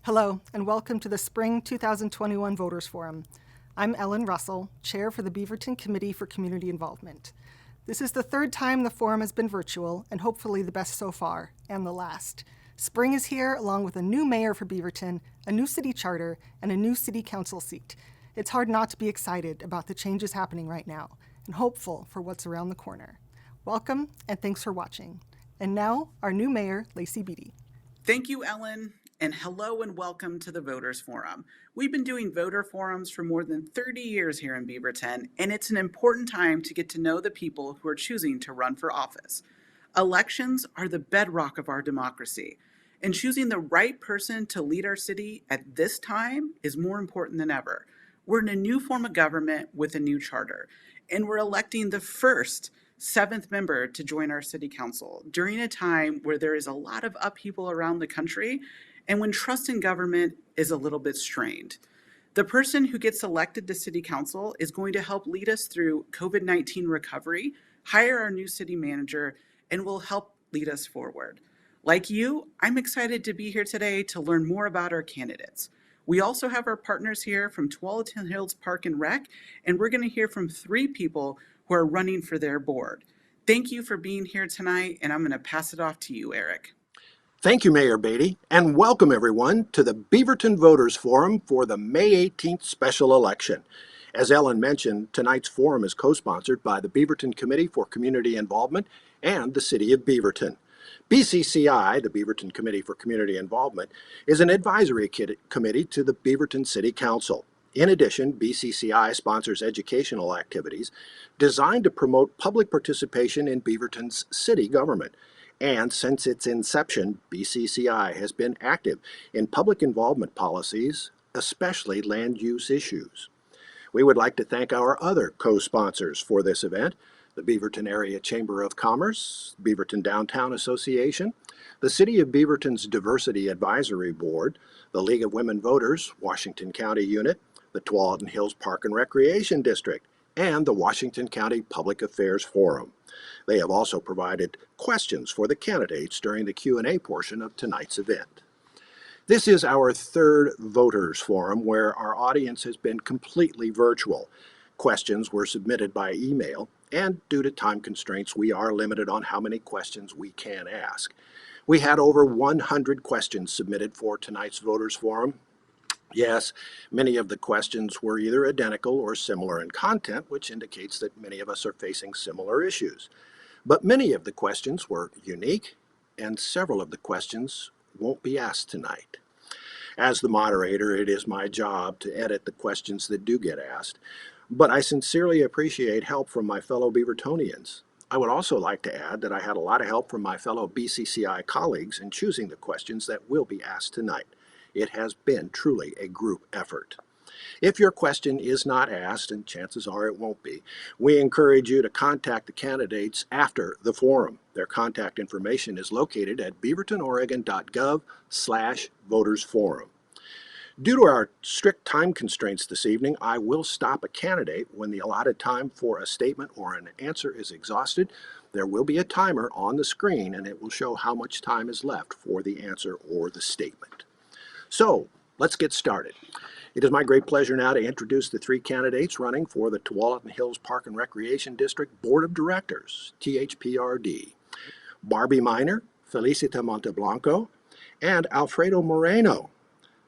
Hello, and welcome to the Spring 2021 Voters Forum. I'm Ellen Russell, Chair for the Beaverton Committee for Community Involvement. This is the third time the forum has been virtual, and hopefully the best so far, and the last. Spring is here, along with a new mayor for Beaverton, a new city charter, and a new city council seat. It's hard not to be excited about the changes happening right now, and hopeful for what's around the corner. Welcome, and thanks for watching. And now, our new mayor, Lacey Beatty. Thank you, Ellen, and hello and welcome to the Voters Forum. We've been doing voter forums for more than 30 years here in Beaverton, and it's an important time to get to know the people who are choosing to run for office. Elections are the bedrock of our democracy, and choosing the right person to lead our city at this time is more important than ever. We're in a new form of government with a new charter, and we're electing the first seventh member to join our city council during a time where there is a lot of upheaval around the country and when trust in government is a little bit strained. The person who gets elected to city council is going to help lead us through COVID-19 recovery, hire our new city manager, and will help lead us forward. Like you, I'm excited to be here today to learn more about our candidates. We also have our partners here from Tualatin Hills Park and Rec, and we're going to hear from 3 people who are running for their board. Thank you for being here tonight, and I'm going to pass it off to you, Eric. Thank you, Mayor Beatty, and welcome everyone to the Beaverton Voters Forum for the May 18th special election. As Ellen mentioned, tonight's forum is co-sponsored by the Beaverton Committee for Community Involvement and the City of Beaverton. BCCI, the Beaverton Committee for Community Involvement, is an advisory committee to the Beaverton City Council. In addition, BCCI sponsors educational activities designed to promote public participation in Beaverton's city government. And since its inception, BCCI has been active in public involvement policies, especially land use issues. We would like to thank our other co-sponsors for this event: the Beaverton Area Chamber of Commerce, Beaverton Downtown Association, the City of Beaverton's Diversity Advisory Board, the League of Women Voters, Washington County Unit, the Tualatin Hills Park and Recreation District, and the Washington County Public Affairs Forum. They have also provided questions for the candidates during the Q&A portion of tonight's event. This is our third Voters Forum where our audience has been completely virtual. Questions were submitted by email, and due to time constraints, we are limited on how many questions we can ask. We had over 100 questions submitted for tonight's Voters Forum. Yes, many of the questions were either identical or similar in content, which indicates that many of us are facing similar issues. But many of the questions were unique, and several of the questions won't be asked tonight. As the moderator, it is my job to edit the questions that do get asked, but I sincerely appreciate help from my fellow Beavertonians. I would also like to add that I had a lot of help from my fellow BCCI colleagues in choosing the questions that will be asked tonight. It has been truly a group effort. If your question is not asked, and chances are it won't be, we encourage you to contact the candidates after the forum. Their contact information is located at beavertonoregon.gov/votersforum. Due to our strict time constraints this evening, I will stop a candidate when the allotted time for a statement or an answer is exhausted. There will be a timer on the screen, and it will show how much time is left for the answer or the statement. So, let's get started. It is my great pleasure now to introduce the 3 candidates running for the Tualatin Hills Park and Recreation District Board of Directors, THPRD. Barbie Miner, Felicita Monteblanco, and Alfredo Moreno.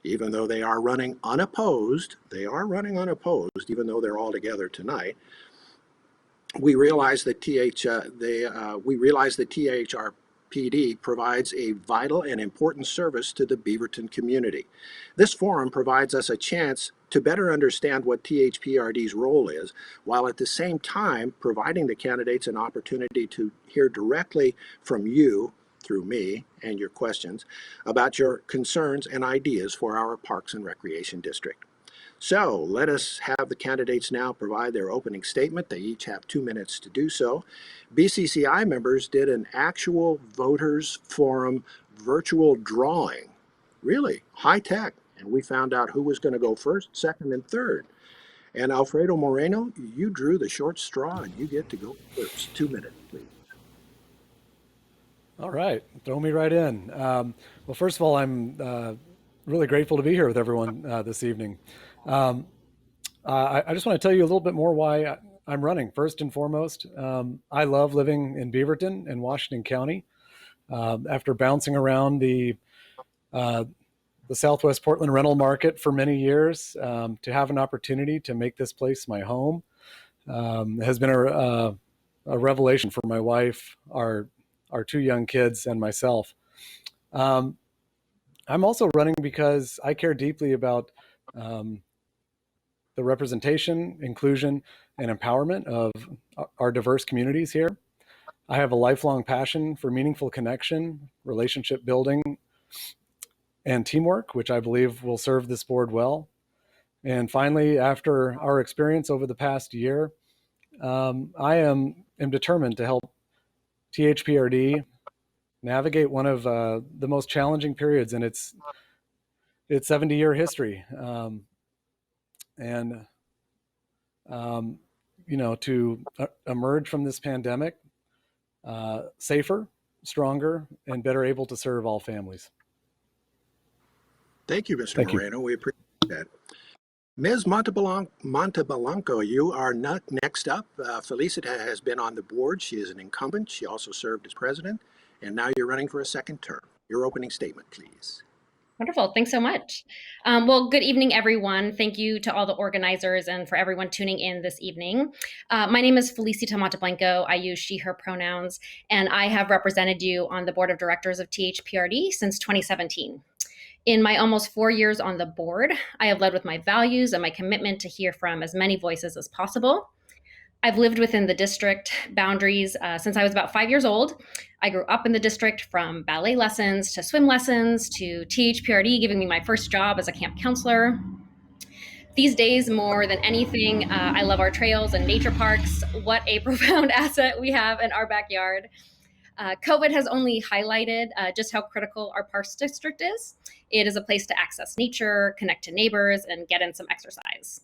Even though they are running unopposed, even though they're all together tonight, we realize that THPD provides a vital and important service to the Beaverton community. This forum provides us a chance to better understand what THPRD's role is, while at the same time providing the candidates an opportunity to hear directly from you, through me and your questions, about your concerns and ideas for our Parks and Recreation District. So let us have the candidates now provide their opening statement. They each have 2 minutes to do so. BCCI members did an actual Voters Forum virtual drawing, really high tech, and we found out who was going to go first, second, and third. And Alfredo Moreno, you drew the short straw and you get to go first. 2 minutes, please. All right, throw me right in. Well, first of all, I'm really grateful to be here with everyone this evening. Um, I just want to tell you a little bit more why I'm running. First and foremost, I love living in Beaverton in Washington County. After bouncing around uh, the Southwest Portland rental market for many years, to have an opportunity to make this place my home has been a revelation for my wife, our two young kids, and myself. Um, I'm also running because I care deeply about um, the representation, inclusion, and empowerment of our diverse communities here. I have a lifelong passion for meaningful connection, relationship building, and teamwork, which I believe will serve this board well. And finally, after our experience over the past year, I am determined to help THPRD navigate one of the most challenging periods in its 70-year history. And um, to emerge from this pandemic safer, stronger, and better able to serve all families. Thank you, Mr. Thank you. Moreno. We appreciate that. Ms. Montebalanco, you are not next up. Felicita has been on the board. She is an incumbent. She also served as president, and now you're running for a second term. Your opening statement, please. Wonderful. Thanks so much. Well, good evening, everyone. Thank you to all the organizers and for everyone tuning in this evening. My name is Felicita Monteblanco. I use she, her pronouns, and I have represented you on the board of directors of THPRD since 2017. In my almost 4 years on the board, I have led with my values and my commitment to hear from as many voices as possible. I've lived within the district boundaries since I was about 5 years old. I grew up in the district, from ballet lessons to swim lessons to THPRD giving me my first job as a camp counselor. These days, more than anything, I love our trails and nature parks. What a profound asset we have in our backyard. COVID has only highlighted just how critical our parks district is. It is a place to access nature, connect to neighbors, and get in some exercise.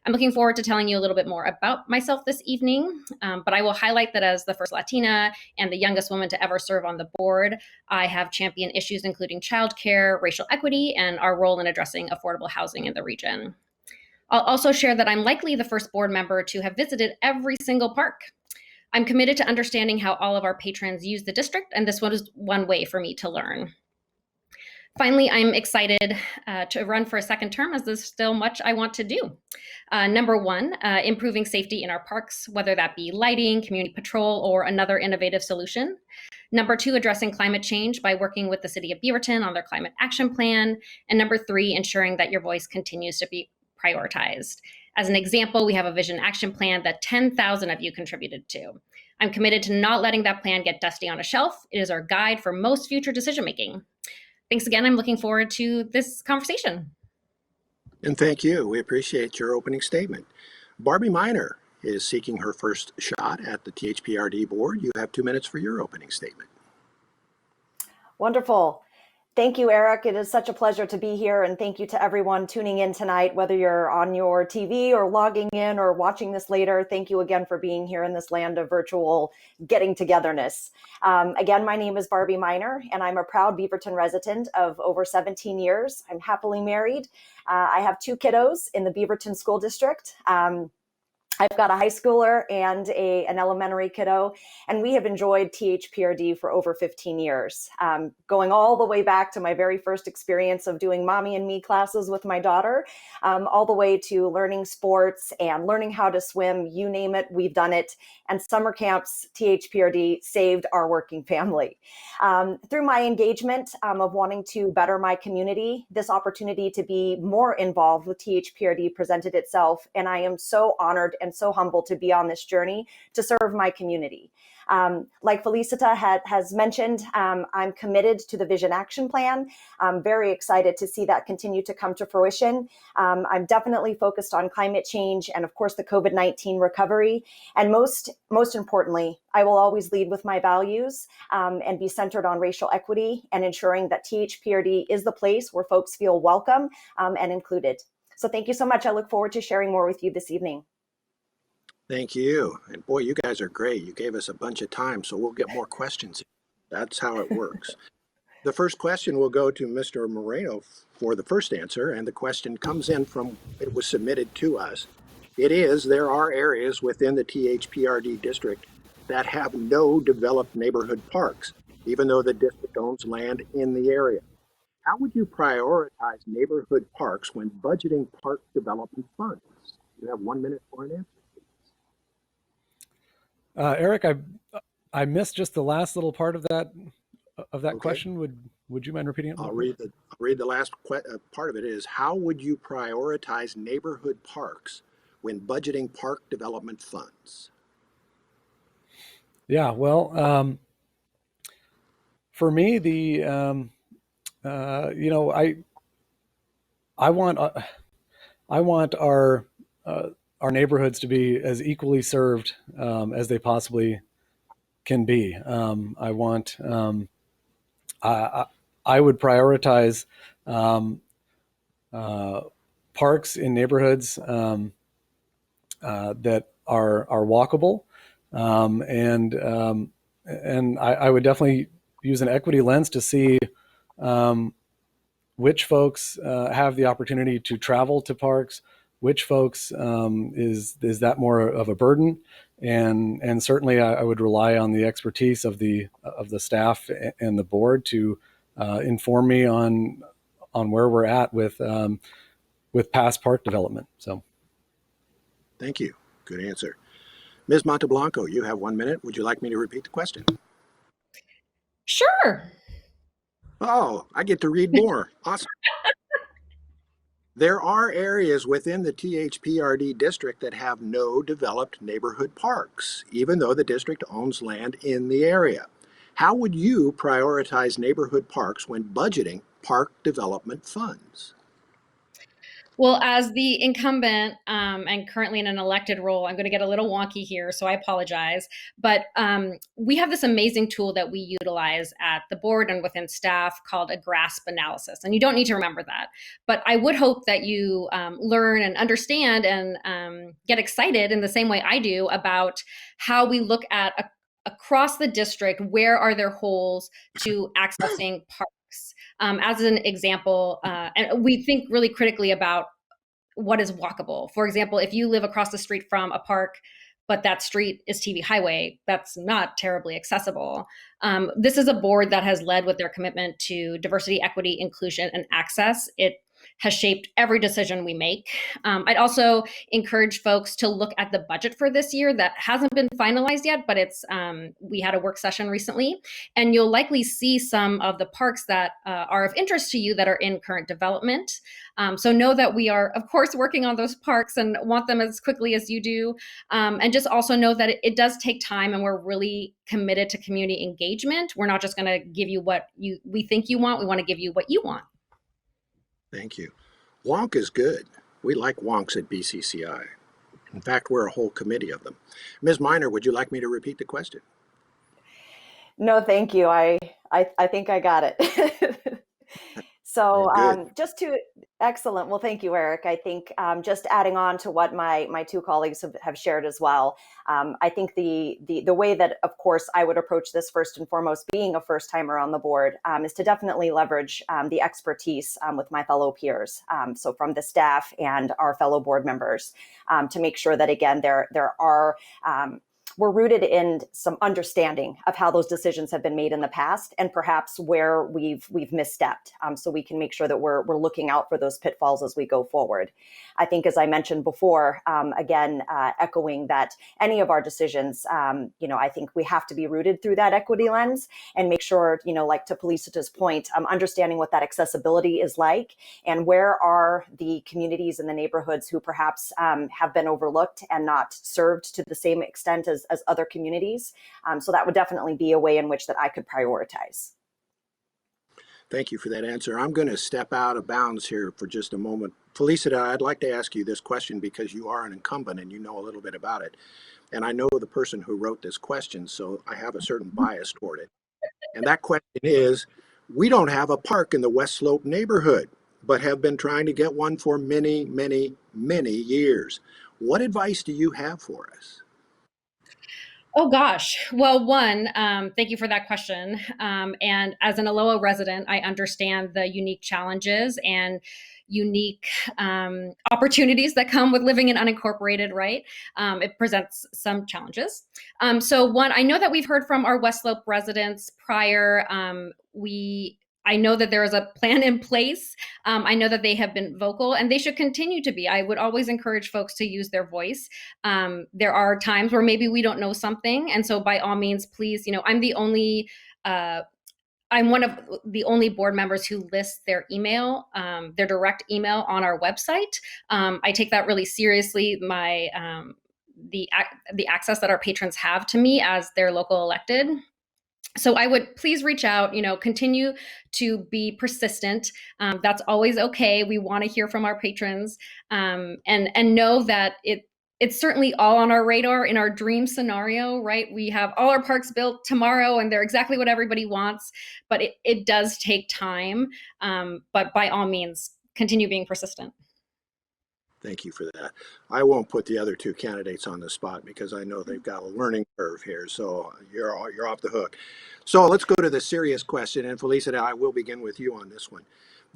I'm looking forward to telling you a little bit more about myself this evening, but I will highlight that as the first Latina and the youngest woman to ever serve on the board, I have championed issues including childcare, racial equity, and our role in addressing affordable housing in the region. I'll also share that I'm likely the first board member to have visited every single park. I'm committed to understanding how all of our patrons use the district, and this was one way for me to learn. Finally, I'm excited to run for a second term, as there's still much I want to do. Number one, improving safety in our parks, whether that be lighting, community patrol, or another innovative solution. Number two, addressing climate change by working with the city of Beaverton on their climate action plan. And number three, ensuring that your voice continues to be prioritized. As an example, we have a vision action plan that 10,000 of you contributed to. I'm committed to not letting that plan get dusty on a shelf. It is our guide for most future decision making. Thanks again. I'm looking forward to this conversation. And thank you. We appreciate your opening statement. Barbie Miner is seeking her first shot at the THPRD board. You have 2 minutes for your opening statement. Wonderful. Thank you, Eric. It is such a pleasure to be here, and thank you to everyone tuning in tonight, whether you're on your TV or logging in or watching this later. Thank you again for being here in this land of virtual getting togetherness. Again, my name is Barbie Miner, and I'm a proud Beaverton resident of over 17 years. I'm happily married. I have 2 kiddos in the Beaverton School District. I've got a high schooler and an elementary kiddo, and we have enjoyed THPRD for over 15 years, going all the way back to my very first experience of doing mommy and me classes with my daughter, all the way to learning sports and learning how to swim. You name it, we've done it. And summer camps, THPRD saved our working family. Through my engagement of wanting to better my community, this opportunity to be more involved with THPRD presented itself, and I am so honored and so humbled to be on this journey to serve my community. Like Felicita has mentioned, I'm committed to the Vision Action Plan. I'm very excited to see that continue to come to fruition. I'm definitely focused on climate change and, of course, the COVID-19 recovery. And most importantly, I will always lead with my values and be centered on racial equity and ensuring that THPRD is the place where folks feel welcome and included. So thank you so much. I look forward to sharing more with you this evening. Thank you. And boy, you guys are great. You gave us a bunch of time, so we'll get more questions. That's how it works. The first question will go to Mr. Moreno for the first answer, and the question comes in from, it was submitted to us. It is, there are areas within the THPRD district that have no developed neighborhood parks, even though the district owns land in the area. How would you prioritize neighborhood parks when budgeting park development funds? You have 1 minute for an answer. Eric, I missed just the last little part of that Okay. question. Would you mind repeating it? I'll read the last part of it is, how would you prioritize neighborhood parks when budgeting park development funds? Yeah, well, for me, I want our neighborhoods to be as equally served as they possibly can be. I would prioritize parks in neighborhoods that are walkable, and I would definitely use an equity lens to see which folks have the opportunity to travel to parks, which folks is that more of a burden, and certainly I would rely on the expertise of the staff and the board to inform me on where we're at with past park development. So, thank you. Good answer. Ms. Monteblanco, you have 1 minute. Would you like me to repeat the question? Sure. Oh, I get to read more. Awesome. There are areas within the THPRD district that have no developed neighborhood parks, even though the district owns land in the area. How would you prioritize neighborhood parks when budgeting park development funds? Well, as the incumbent and currently in an elected role, I'm going to get a little wonky here, so I apologize. But we have this amazing tool that we utilize at the board and within staff called a GRASP analysis. And you don't need to remember that. But I would hope that you learn and understand and get excited in the same way I do about how we look at across the district, where are there holes to accessing parks? As an example, and we think really critically about what is walkable. For example, if you live across the street from a park, but that street is TV highway, that's not terribly accessible. This is a board that has led with their commitment to diversity, equity, inclusion, and access. It has shaped every decision we make. I'd also encourage folks to look at the budget for this year that hasn't been finalized yet, but we had a work session recently, and you'll likely see some of the parks that are of interest to you that are in current development. So know that we are, of course, working on those parks and want them as quickly as you do. And just also know that it does take time, and we're really committed to community engagement. We're not just going to give you what we think you want. We want to give you what you want. Thank you. Wonk is good. We like wonks at BCCI. In fact, we're a whole committee of them. Ms. Miner, would you like me to repeat the question? No, thank you. I think I got it. So excellent. Well, thank you, Eric. I think just adding on to what my two colleagues have shared as well, I think the way that, of course, I would approach this first and foremost, being a first timer on the board, is to definitely leverage the expertise with my fellow peers. So from the staff and our fellow board members, to make sure that, again, there are we're rooted in some understanding of how those decisions have been made in the past, and perhaps where we've misstepped, so we can make sure that we're looking out for those pitfalls as we go forward. I think, as I mentioned before, again, echoing that any of our decisions, I think we have to be rooted through that equity lens and make sure, like to Felicita's point, understanding what that accessibility is like and where are the communities and the neighborhoods who perhaps have been overlooked and not served to the same extent as other communities. So that would definitely be a way in which that I could prioritize. Thank you for that answer. I'm going to step out of bounds here for just a moment. Felicita, I'd like to ask you this question because you are an incumbent and you know a little bit about it. And I know the person who wrote this question, so I have a certain bias toward it. And that question is, we don't have a park in the West Slope neighborhood, but have been trying to get one for many, many, many years. What advice do you have for us? Oh gosh. Well, one, thank you for that question. And as an Aloha resident, I understand the unique challenges and unique opportunities that come with living in unincorporated, right? It presents some challenges. So one, I know that we've heard from our West Slope residents prior. I know that there is a plan in place. I know that they have been vocal and they should continue to be. I would always encourage folks to use their voice. There are times where maybe we don't know something. And so by all means, please, I'm one of the only board members who lists their email, their direct email on our website. I take that really seriously. The access that our patrons have to me as their local elected. So I would please reach out, continue to be persistent. That's always okay. We want to hear from our patrons, and know that it's certainly all on our radar in our dream scenario, right? We have all our parks built tomorrow and they're exactly what everybody wants, but it does take time. But by all means, continue being persistent. Thank you for that. I won't put the other two candidates on the spot because I know they've got a learning curve here, so you're off the hook. So let's go to the serious question, and Felicity, I will begin with you on this one.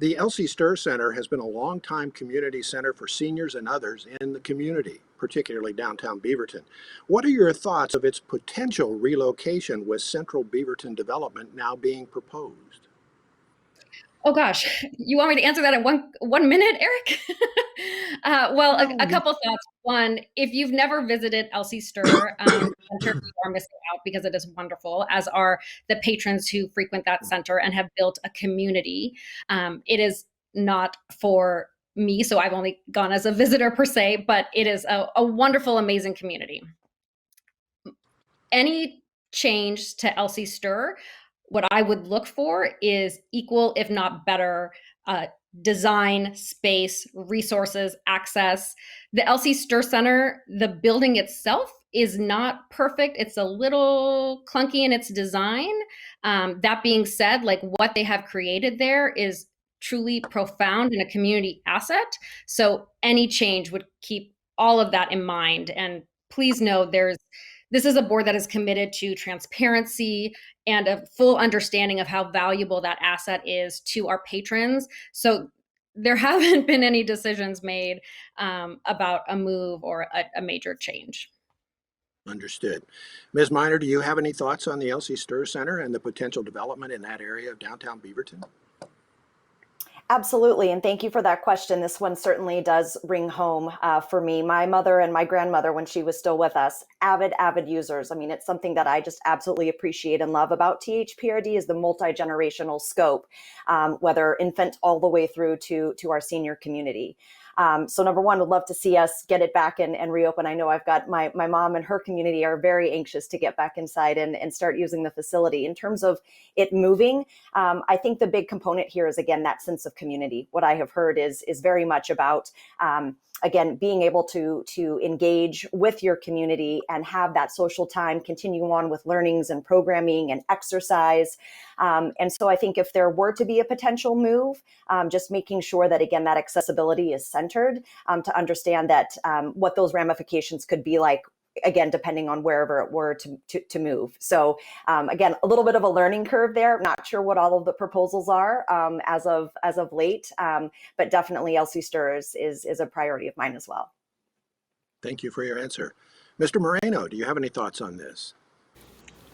The Elsie Stir Center has been a longtime community center for seniors and others in the community, particularly downtown Beaverton. What are your thoughts of its potential relocation with Central Beaverton development now being proposed? Oh gosh, you want me to answer that in one minute, Eric? Well, a couple thoughts. One, if you've never visited Elsie Stir Center, you are missing out because it is wonderful, as are the patrons who frequent that center and have built a community. It is not for me, so I've only gone as a visitor per se, but it is a wonderful, amazing community. Any change to Elsie Stir, what I would look for is equal, if not better, design, space, resources, access. The Elsie Stir Center, the building itself is not perfect. It's a little clunky in its design. That being said, like what they have created there is truly profound and a community asset. So any change would keep all of that in mind. And please know this is a board that is committed to transparency and a full understanding of how valuable that asset is to our patrons. So there haven't been any decisions made about a move or a major change. Understood. Ms. Miner, do you have any thoughts on the Elsie Stir Center and the potential development in that area of downtown Beaverton? Absolutely. And thank you for that question. This one certainly does ring home for me. My mother and my grandmother, when she was still with us, avid users. I mean, it's something that I just absolutely appreciate and love about THPRD is the multi-generational scope, whether infant all the way through to our senior community. So number one, would love to see us get it back and reopen. I know I've got my mom and her community are very anxious to get back inside and start using the facility. In terms of it moving, I think the big component here is, again, that sense of community. What I have heard is very much about, again, being able to engage with your community and have that social time, continue on with learnings and programming and exercise. And so I think if there were to be a potential move, just making sure that, again, that accessibility is centered to understand that what those ramifications could be like, again, depending on wherever it were to move. So again, a little bit of a learning curve there. Not sure what all of the proposals are as of late, but definitely Elsie Stir is a priority of mine as well. Thank you for your answer. Mr. Moreno, do you have any thoughts on this?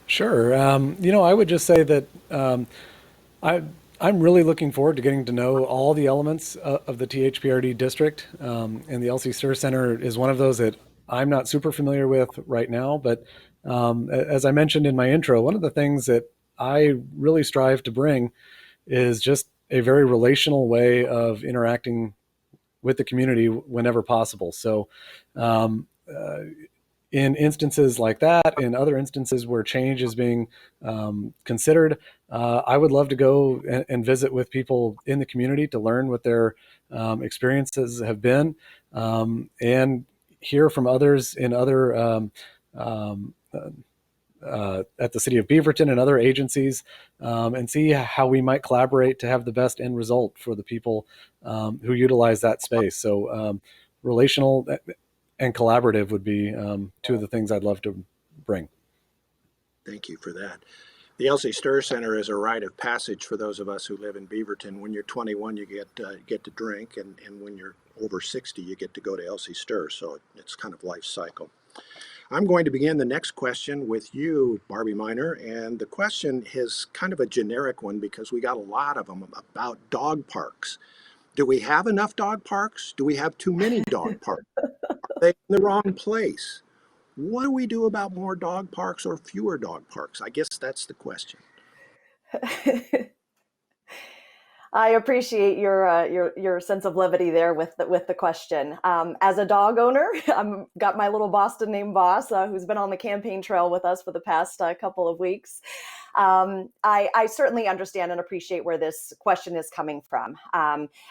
Sure. I would just say that I'm really looking forward to getting to know all the elements of the THPRD district, and the Elsie Stir Center is one of those that I'm not super familiar with right now. But as I mentioned in my intro, one of the things that I really strive to bring is just a very relational way of interacting with the community whenever possible. So in instances like that, in other instances where change is being considered, I would love to go and visit with people in the community to learn what their experiences have been, and hear from others in other at the city of Beaverton and other agencies, and see how we might collaborate to have the best end result for the people who utilize that space. So relational and collaborative would be two of the things I'd love to bring. Thank you for that. The Elsie Stir Center is a rite of passage for those of us who live in Beaverton. When you're 21, you get to drink, and when you're over 60, you get to go to Elsie Stir. So it's kind of life cycle. I'm going to begin the next question with you, Barbie Miner, and the question is kind of a generic one because we got a lot of them about dog parks. Do we have enough dog parks? Do we have too many dog parks? Are they in the wrong place? What do we do about more dog parks or fewer dog parks? I guess that's the question. I appreciate your sense of levity there with the question. As a dog owner, I've got my little Boston named Boss, who's been on the campaign trail with us for the past couple of weeks. I certainly understand and appreciate where this question is coming from.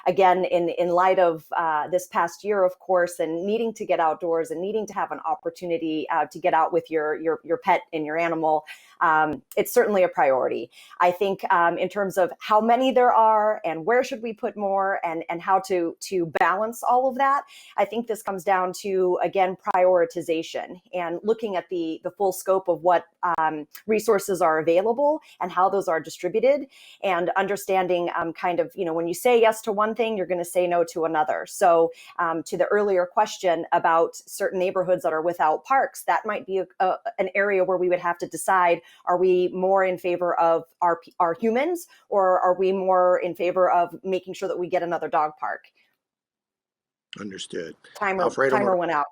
Again, in light of this past year, of course, and needing to get outdoors and needing to have an opportunity to get out with your pet and your animal, it's certainly a priority. I think in terms of how many there are and where should we put more and how to balance all of that, I think this comes down to, again, prioritization and looking at the full scope of what resources are available and how those are distributed, and understanding kind of, when you say yes to one thing, you're going to say no to another. So to the earlier question about certain neighborhoods that are without parks, that might be an area where we would have to decide, are we more in favor of our humans, or are we more in favor of making sure that we get another dog park? Understood. Timer went out.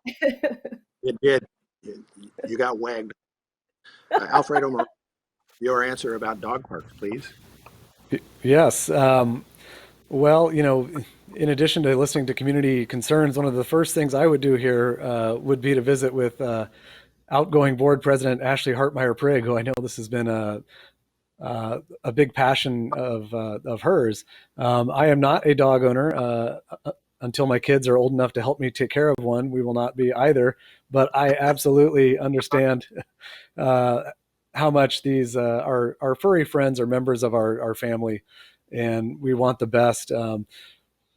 It did. You got wagged. Alfredo, your answer about dog parks, please. Yes. Well, in addition to listening to community concerns, one of the first things I would do here would be to visit with outgoing board president Ashley Hartmeyer-Prigg, who I know this has been a big passion of hers. I am not a dog owner. Until my kids are old enough to help me take care of one, we will not be either. But I absolutely understand how much these our furry friends are members of our family, and we want the best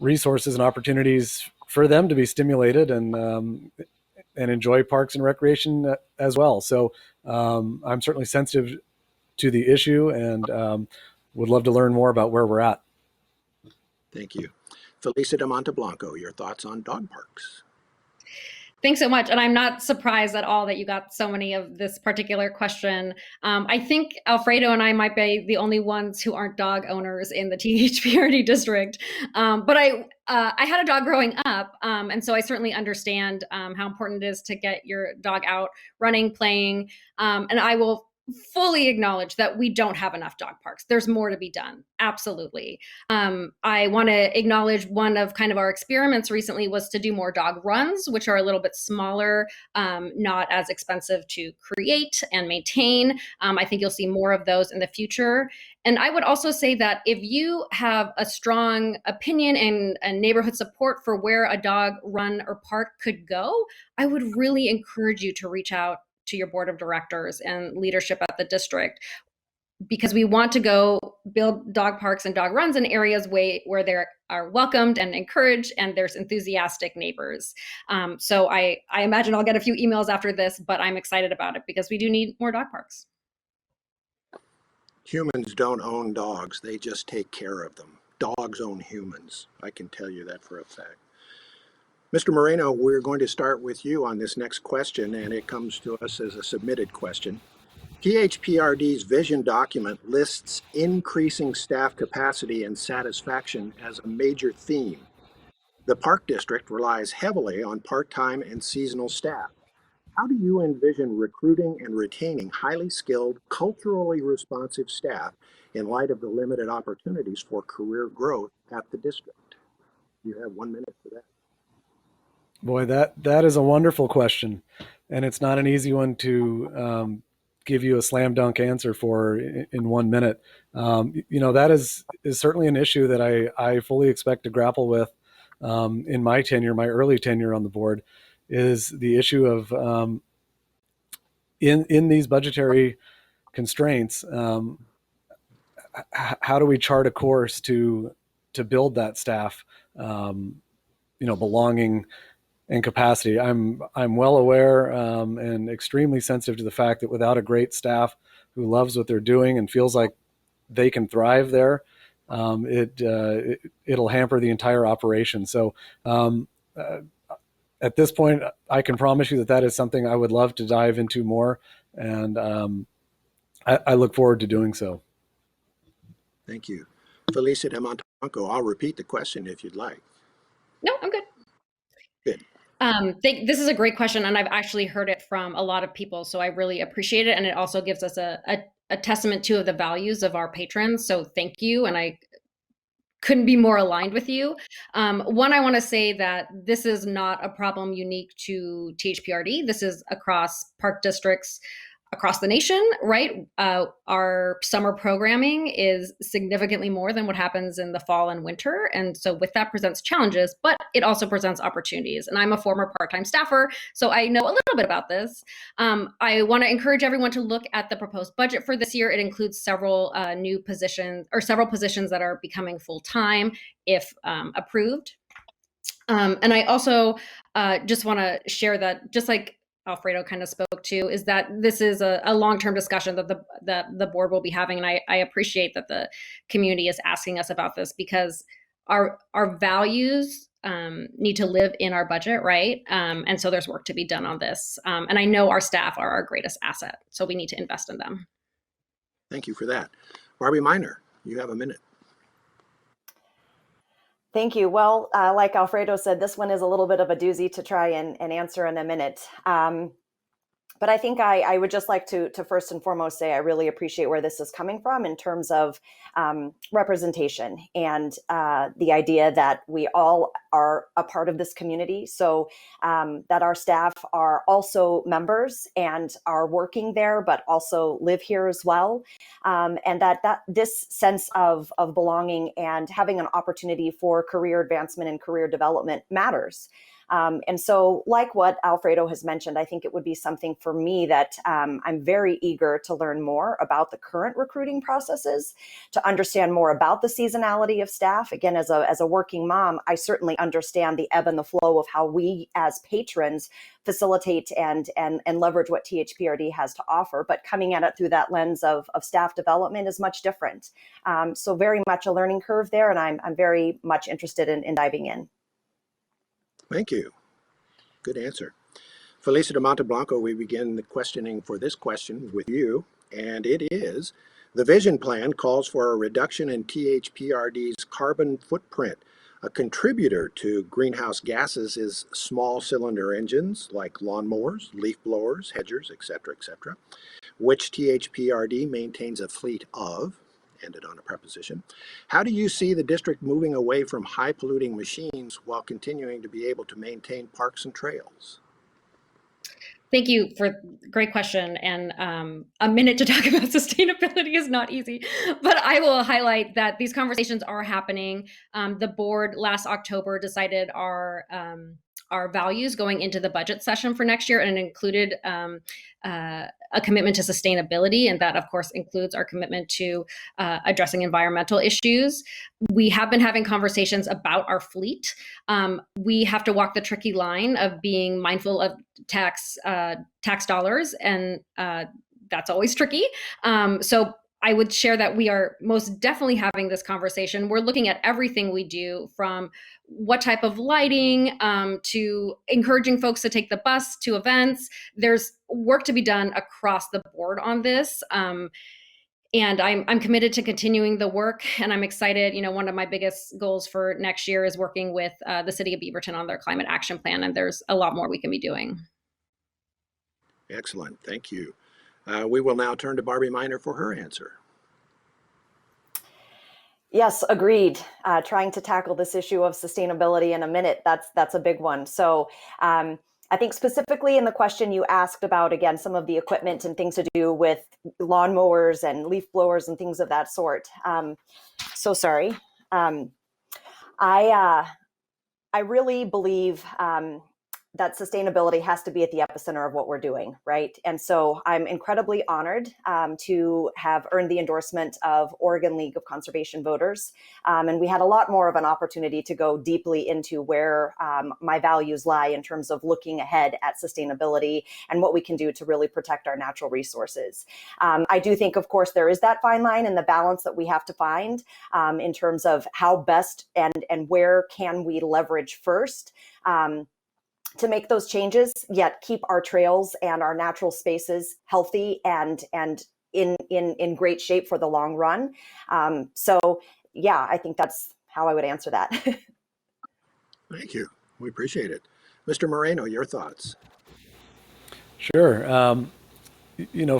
resources and opportunities for them to be stimulated and enjoy parks and recreation as well. So I'm certainly sensitive to the issue and would love to learn more about where we're at. Thank you. Felisa de Monteblanco, your thoughts on dog parks? Thanks so much. And I'm not surprised at all that you got so many of this particular question. I think Alfredo and I might be the only ones who aren't dog owners in the THPRD district. But I had a dog growing up. And so I certainly understand how important it is to get your dog out running, playing. And I will fully acknowledge that we don't have enough dog parks. There's more to be done. Absolutely. I want to acknowledge one of kind of our experiments recently was to do more dog runs, which are a little bit smaller, not as expensive to create and maintain. I think you'll see more of those in the future. And I would also say that if you have a strong opinion and neighborhood support for where a dog run or park could go, I would really encourage you to reach out to your board of directors and leadership at the district, because we want to go build dog parks and dog runs in areas where they are welcomed and encouraged and there's enthusiastic neighbors. So I imagine I'll get a few emails after this, but I'm excited about it because we do need more dog parks. Humans don't own dogs. They just take care of them. Dogs own humans. I can tell you that for a fact. Mr. Moreno, we're going to start with you on this next question, and it comes to us as a submitted question. THPRD's vision document lists increasing staff capacity and satisfaction as a major theme. The Park District relies heavily on part-time and seasonal staff. How do you envision recruiting and retaining highly skilled, culturally responsive staff in light of the limited opportunities for career growth at the district? You have 1 minute for that. Boy, that is a wonderful question, and it's not an easy one to give you a slam dunk answer for in 1 minute. That is certainly an issue that I fully expect to grapple with in my early tenure on the board, is the issue of in these budgetary constraints, how do we chart a course to build that staff, belonging and capacity. I'm well aware and extremely sensitive to the fact that without a great staff loves what they're doing and feels like they can thrive there, it'll hamper the entire operation. So at this point, I can promise you that is something I would love to dive into more, and I look forward to doing so. Thank you. Felicia de Monteblanco, I'll repeat the question if you'd like. No, I'm good. Good. This is a great question, and I've actually heard it from a lot of people, so I really appreciate it, and it also gives us a testament to the values of our patrons. So thank you, and I couldn't be more aligned with you. One, I want to say that this is not a problem unique to THPRD. This is across park districts across the nation, right? Our summer programming is significantly more than what happens in the fall and winter. And so with that presents challenges, but it also presents opportunities. And I'm a former part-time staffer, so I know a little bit about this. I want to encourage everyone to look at the proposed budget for this year. It includes several new positions, or several positions that are becoming full-time if approved. And I also just want to share that, just like Alfredo kind of spoke to, is that this is a long-term discussion that the board will be having. And I appreciate that the community is asking us about this, because our values need to live in our budget, right? And so there's work to be done on this. And I know our staff are our greatest asset, so we need to invest in them. Thank you for that. Barbie Miner, you have a minute. Thank you. Well, like Alfredo said, this one is a little bit of a doozy to try and answer in a minute. But I think I would just like to first and foremost say I really appreciate where this is coming from in terms of representation and the idea that we all are a part of this community. So that our staff are also members and are working there, but also live here as well. And that this sense of belonging and having an opportunity for career advancement and career development matters. And so, like what Alfredo has mentioned, I think it would be something for me that I'm very eager to learn more about the current recruiting processes, to understand more about the seasonality of staff. Again, as a working mom, I certainly understand the ebb and the flow of how we as patrons facilitate and leverage what THPRD has to offer. But coming at it through that lens of staff development is much different. So very much a learning curve there, and I'm very much interested in diving in. Thank you. Good answer. Felicia de Monteblanco, we begin the questioning for this question with you, and it is, the vision plan calls for a reduction in THPRD's carbon footprint. A contributor to greenhouse gases is small cylinder engines like lawnmowers, leaf blowers, hedgers, etc., which THPRD maintains a fleet of, ended on a preposition. How do you see the district moving away from high polluting machines while continuing to be able to maintain parks and trails? Thank you for great question. And a minute to talk about sustainability is not easy, but I will highlight that these conversations are happening. The board last October decided our values going into the budget session for next year, and it included a commitment to sustainability, and that of course includes our commitment to addressing environmental issues. We have been having conversations about our fleet. We have to walk the tricky line of being mindful of tax dollars, and that's always tricky. So I would share that we are most definitely having this conversation. We're looking at everything we do, from what type of lighting to encouraging folks to take the bus to events. There's work to be done across the board on this. And I'm committed to continuing the work, and I'm excited. You know, one of my biggest goals for next year is working with the city of Beaverton on their climate action plan, and there's a lot more we can be doing. Excellent, thank you. We will now turn to Barbie Miner for her answer. Yes, agreed. Trying to tackle this issue of sustainability in a minute, that's a big one. So I think specifically in the question you asked about, again, some of the equipment and things to do with lawnmowers and leaf blowers and things of that sort. So sorry. I really believe that sustainability has to be at the epicenter of what we're doing, right? And so I'm incredibly honored to have earned the endorsement of Oregon League of Conservation Voters. And we had a lot more of an opportunity to go deeply into where my values lie in terms of looking ahead at sustainability and what we can do to really protect our natural resources. I do think, of course, there is that fine line and the balance that we have to find in terms of how best and where can we leverage first to make those changes, yet keep our trails and our natural spaces healthy and in great shape for the long run. So yeah, I think that's how I would answer that. Thank you. We appreciate it. Mr. Moreno, your thoughts? Sure.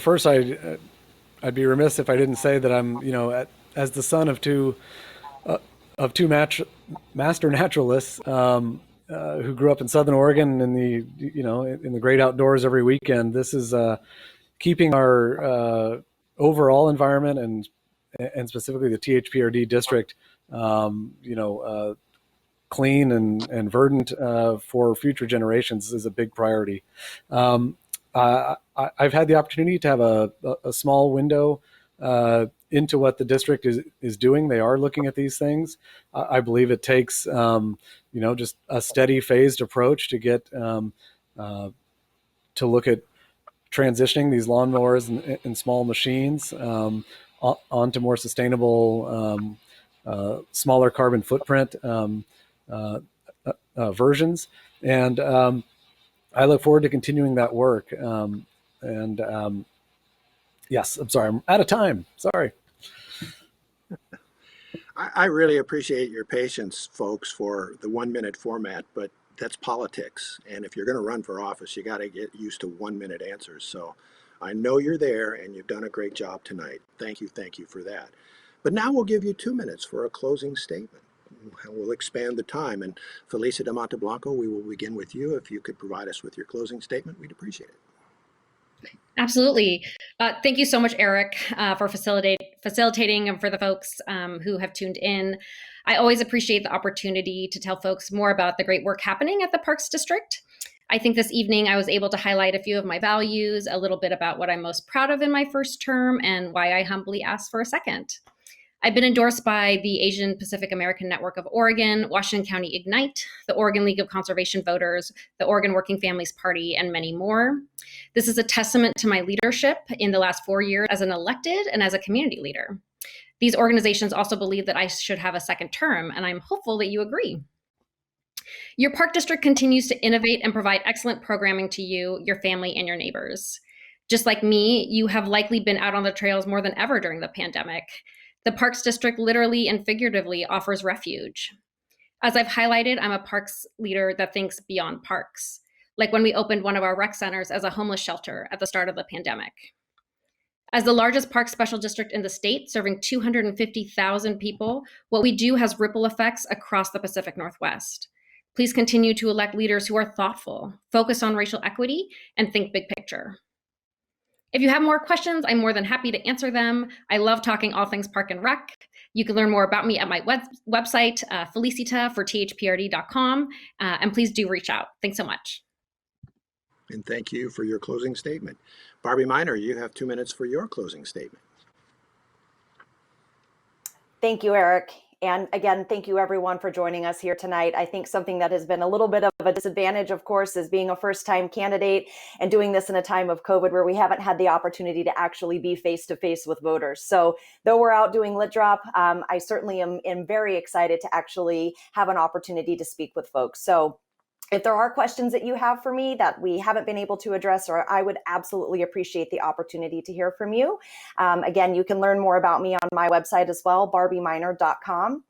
First, I'd be remiss if I didn't say that I'm, as the son of two master naturalists who grew up in Southern Oregon in the great outdoors every weekend. This is keeping our overall environment and specifically the THPRD district, clean and verdant for future generations is a big priority. I've had the opportunity to have a small window into what the district is doing. They are looking at these things. I believe it takes just a steady phased approach to get to look at transitioning these lawnmowers and small machines onto more sustainable, smaller carbon footprint versions. And I look forward to continuing that work. Yes, I'm sorry, I'm out of time. Sorry. I really appreciate your patience, folks, for the 1-minute format, but that's politics. And if you're going to run for office, you got to get used to 1-minute answers. So I know you're there and you've done a great job tonight. Thank you for that. But now we'll give you 2 minutes for a closing statement. We'll expand the time. And Felicia de Monteblanco, we will begin with you. If you could provide us with your closing statement, we'd appreciate it. Absolutely. Thank you so much, Eric, for facilitating and for the folks who have tuned in. I always appreciate the opportunity to tell folks more about the great work happening at the Parks District. I think this evening I was able to highlight a few of my values, a little bit about what I'm most proud of in my first term, and why I humbly asked for a second. I've been endorsed by the Asian Pacific American Network of Oregon, Washington County Ignite, the Oregon League of Conservation Voters, the Oregon Working Families Party, and many more. This is a testament to my leadership in the last 4 years as an elected and as a community leader. These organizations also believe that I should have a second term, and I'm hopeful that you agree. Your park district continues to innovate and provide excellent programming to you, your family, and your neighbors. Just like me, you have likely been out on the trails more than ever during the pandemic. The Parks District literally and figuratively offers refuge. As I've highlighted, I'm a parks leader that thinks beyond parks, like when we opened one of our rec centers as a homeless shelter at the start of the pandemic. As the largest park special district in the state, serving 250,000 people, what we do has ripple effects across the Pacific Northwest. Please continue to elect leaders who are thoughtful, focus on racial equity, and think big picture. If you have more questions, I'm more than happy to answer them. I love talking all things park and rec. You can learn more about me at my website, felicita.thprd.com, and please do reach out. Thanks so much. And thank you for your closing statement. Barbie Miner, you have 2 minutes for your closing statement. Thank you, Eric. And again, thank you everyone for joining us here tonight. I think something that has been a little bit of a disadvantage, of course, is being a first-time candidate and doing this in a time of COVID where we haven't had the opportunity to actually be face-to-face with voters. So though we're out doing Lit Drop, I certainly am very excited to actually have an opportunity to speak with folks. So if there are questions that you have for me that we haven't been able to address, or I would absolutely appreciate the opportunity to hear from you. Again, you can learn more about me on my website as well, barbieminer.com.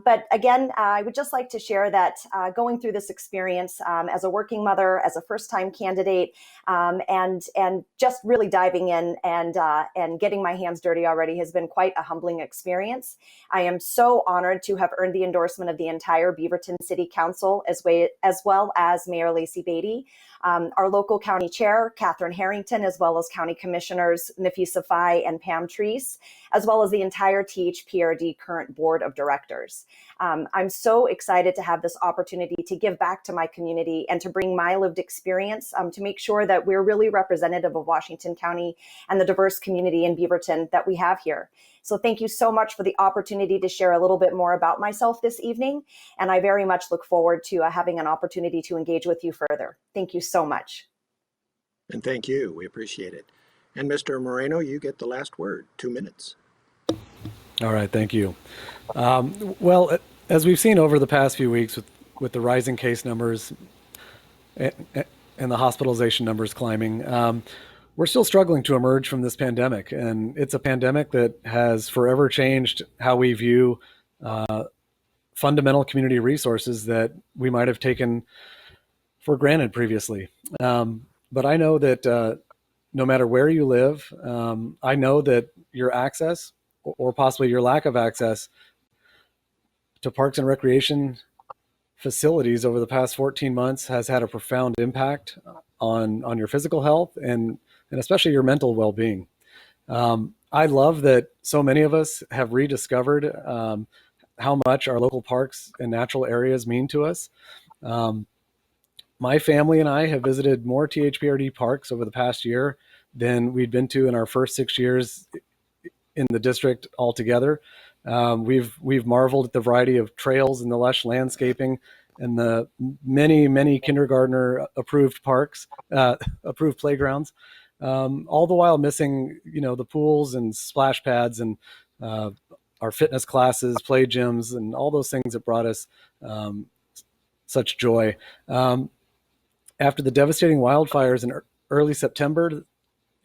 But again, I would just like to share that going through this experience as a working mother, as a first-time candidate, and just really diving in and getting my hands dirty already has been quite a humbling experience. I am so honored to have earned the endorsement of the entire Beaverton City Council, as well as Mayor Lacey Beatty, our local county chair, Catherine Harrington, as well as county commissioners Nafisa Fai and Pam Treese, as well as the entire THPRD current board of directors. years. I'm so excited to have this opportunity to give back to my community and to bring my lived experience to make sure that we're really representative of Washington County and the diverse community in Beaverton that we have here. So thank you so much for the opportunity to share a little bit more about myself this evening. And I very much look forward to having an opportunity to engage with you further. Thank you so much. And thank you. We appreciate it. And Mr. Moreno, you get the last word. 2 minutes. All right, thank you. Well, as we've seen over the past few weeks with the rising case numbers and the hospitalization numbers climbing, we're still struggling to emerge from this pandemic. And it's a pandemic that has forever changed how we view fundamental community resources that we might have taken for granted previously. But I know that no matter where you live, I know that your access or possibly your lack of access to parks and recreation facilities over the past 14 months has had a profound impact on your physical health and especially your mental well-being. I love that so many of us have rediscovered how much our local parks and natural areas mean to us. My family and I have visited more THPRD parks over the past year than we'd been to in our first 6 years in the district altogether. We've marveled at the variety of trails and the lush landscaping and the many kindergartner approved parks, approved playgrounds, all the while missing, the pools and splash pads and our fitness classes, play gyms, and all those things that brought us such joy. After the devastating wildfires in early September,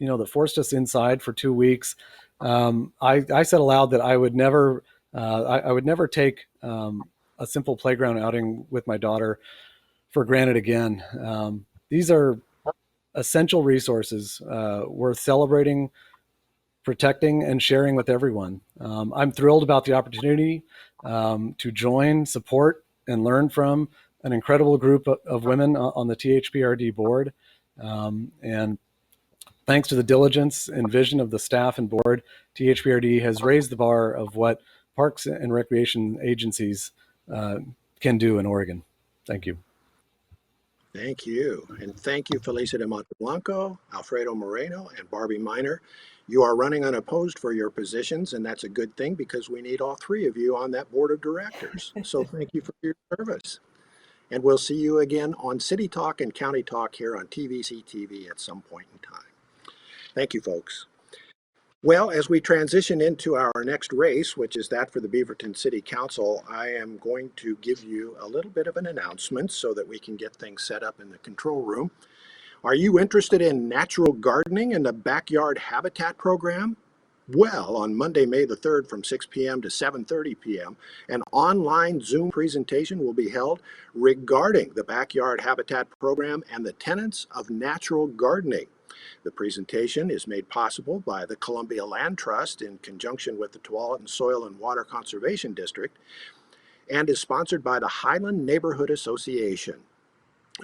that forced us inside for 2 weeks, I said aloud that I would never take a simple playground outing with my daughter for granted again. These are essential resources worth celebrating, protecting, and sharing with everyone. I'm thrilled about the opportunity to join, support, and learn from an incredible group of women on the THPRD board. And thanks to the diligence and vision of the staff and board, THPRD has raised the bar of what parks and recreation agencies can do in Oregon. Thank you. Thank you. And thank you, Felicia de Monteblanco, Alfredo Moreno, and Barbie Miner. You are running unopposed for your positions, and that's a good thing because we need all three of you on that board of directors. So thank you for your service. And we'll see you again on City Talk and County Talk here on TVC TV at some point in time. Thank you, folks. Well, as we transition into our next race, which is that for the Beaverton City Council, I am going to give you a little bit of an announcement so that we can get things set up in the control room. Are you interested in natural gardening and the backyard habitat program? Well, on Monday, May the 3rd from 6 p.m. to 7:30 p.m., an online Zoom presentation will be held regarding the backyard habitat program and the tenets of natural gardening. The presentation is made possible by the Columbia Land Trust in conjunction with the Tualatin Soil and Water Conservation District and is sponsored by the Highland Neighborhood Association.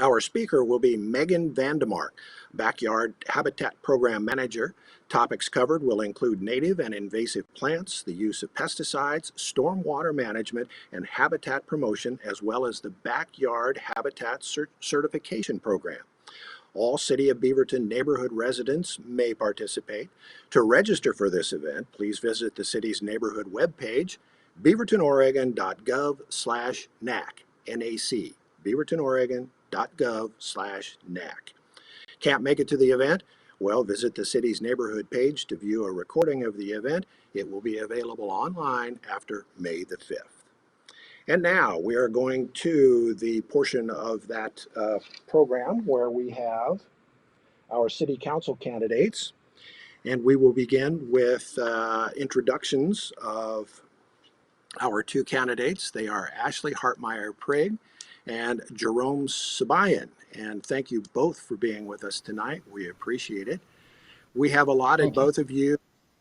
Our speaker will be Megan Vandemark, Backyard Habitat Program Manager. Topics covered will include native and invasive plants, the use of pesticides, stormwater management, and habitat promotion, as well as the Backyard Habitat Certification Program. All City of Beaverton neighborhood residents may participate. To register for this event, please visit the city's neighborhood webpage, beavertonoregon.gov/NAC, N-A-C, beavertonoregon.gov/NAC. Can't make it to the event? Well, visit the city's neighborhood page to view a recording of the event. It will be available online after May the 5th. And now we are going to the portion of that program where we have our city council candidates. And we will begin with introductions of our two candidates. They are Ashley Hartmeyer-Prigg and Jerome Sabayan. And thank you both for being with us tonight. We appreciate it. We have allotted both of you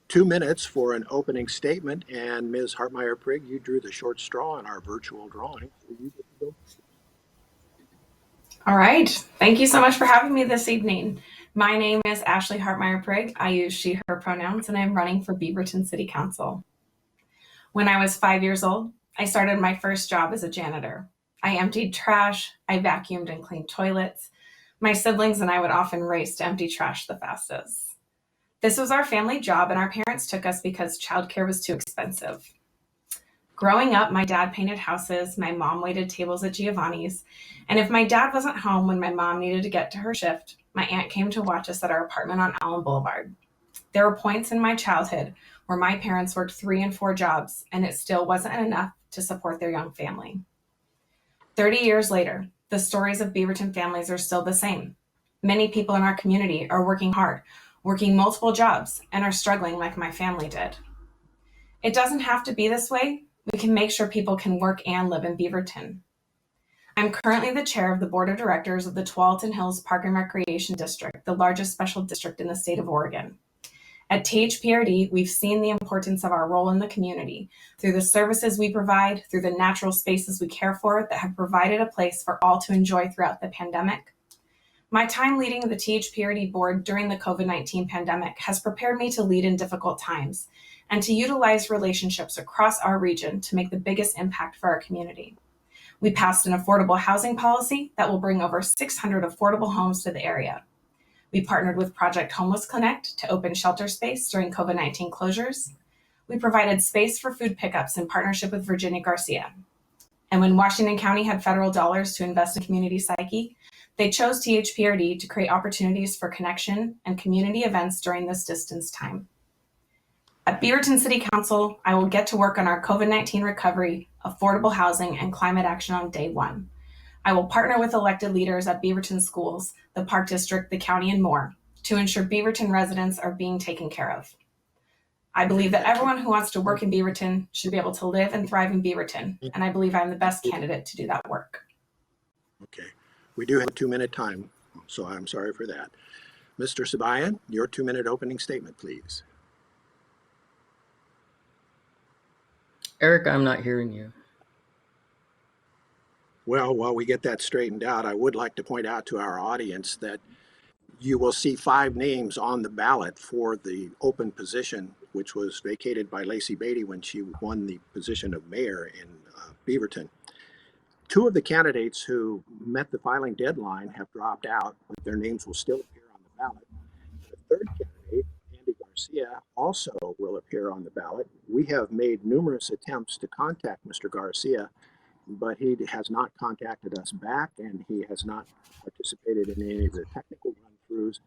2 minutes for an opening statement, and Ms. Hartmeyer-Prigg, you drew the short straw in our virtual drawing. So you get to go. All right. Thank you so much for having me this evening. My name is Ashley Hartmeyer-Prigg. I use she, her pronouns, and I'm running for Beaverton City Council. When I was 5 years old, I started my first job as a janitor. I emptied trash, I vacuumed and cleaned toilets. My siblings and I would often race to empty trash the fastest. This was our family job, and our parents took us because childcare was too expensive. Growing up, my dad painted houses, my mom waited tables at Giovanni's, and if my dad wasn't home when my mom needed to get to her shift, my aunt came to watch us at our apartment on Allen Boulevard. There were points in my childhood where my parents worked 3 and 4 jobs, and it still wasn't enough to support their young family. 30 years later, the stories of Beaverton families are still the same. Many people in our community are working hard, working multiple jobs, and are struggling like my family did. It doesn't have to be this way. We can make sure people can work and live in Beaverton. I'm currently the chair of the board of directors of the Tualatin Hills Park and Recreation District, the largest special district in the state of Oregon. At THPRD, we've seen the importance of our role in the community through the services we provide, through the natural spaces we care for that have provided a place for all to enjoy throughout the pandemic. My time leading the THPRD board during the COVID-19 pandemic has prepared me to lead in difficult times and to utilize relationships across our region to make the biggest impact for our community. We passed an affordable housing policy that will bring over 600 affordable homes to the area. We partnered with Project Homeless Connect to open shelter space during COVID-19 closures. We provided space for food pickups in partnership with Virginia Garcia. And when Washington County had federal dollars to invest in community psyche, they chose THPRD to create opportunities for connection and community events during this distance time. At Beaverton City Council, I will get to work on our COVID-19 recovery, affordable housing, and climate action on day one. I will partner with elected leaders at Beaverton schools, the Park District, the county, and more to ensure Beaverton residents are being taken care of. I believe that everyone who wants to work in Beaverton should be able to live and thrive in Beaverton, and I believe I'm the best candidate to do that work. Okay. We do have a 2-minute time, so I'm sorry for that. Mr. Sabayan, your 2-minute opening statement, please. Eric, I'm not hearing you. Well, while we get that straightened out, I would like to point out to our audience that you will see 5 names on the ballot for the open position, which was vacated by Lacey Beatty when she won the position of mayor in Beaverton. 2 of the candidates who met the filing deadline have dropped out, but their names will still appear on the ballot. The 3rd candidate, Andy Garcia, also will appear on the ballot. We have made numerous attempts to contact Mr. Garcia, but he has not contacted us back, and he has not participated in any of the technical run-throughs.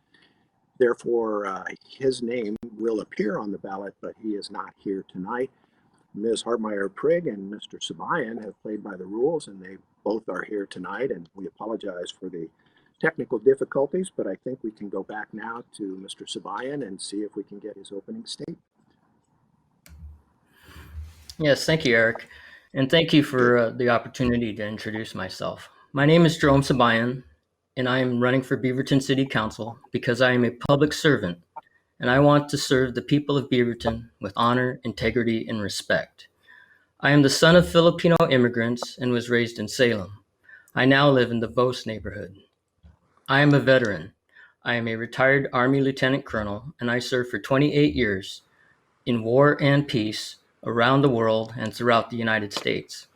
Therefore, his name will appear on the ballot, but he is not here tonight. Ms. Hartmeyer-Prigg and Mr. Sabayan have played by the rules, and they both are here tonight, and we apologize for the technical difficulties, but I think we can go back now to Mr. Sabayan and see if we can get his opening statement. Yes, thank you, Eric. And thank you for the opportunity to introduce myself. My name is Jerome Sabayan, and I am running for Beaverton City Council because I am a public servant, and I want to serve the people of Beaverton with honor, integrity, and respect. I am the son of Filipino immigrants and was raised in Salem. I now live in the Vos neighborhood. I am a veteran. I am a retired Army Lieutenant Colonel, and I served for 28 years in war and peace around the world and throughout the United States.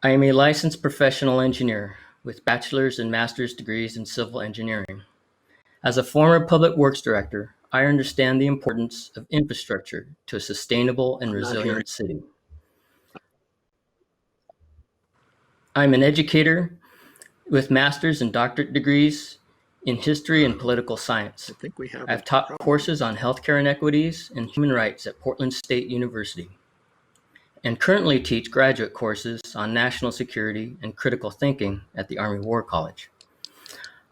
I am a licensed professional engineer with bachelor's and master's degrees in civil engineering. As a former public works director, I understand the importance of infrastructure to a sustainable and resilient city. I'm an educator with master's and doctorate degrees in history and political science. I think we have. I've taught courses on healthcare inequities and human rights at Portland State University, and currently teach graduate courses on national security and critical thinking at the Army War College.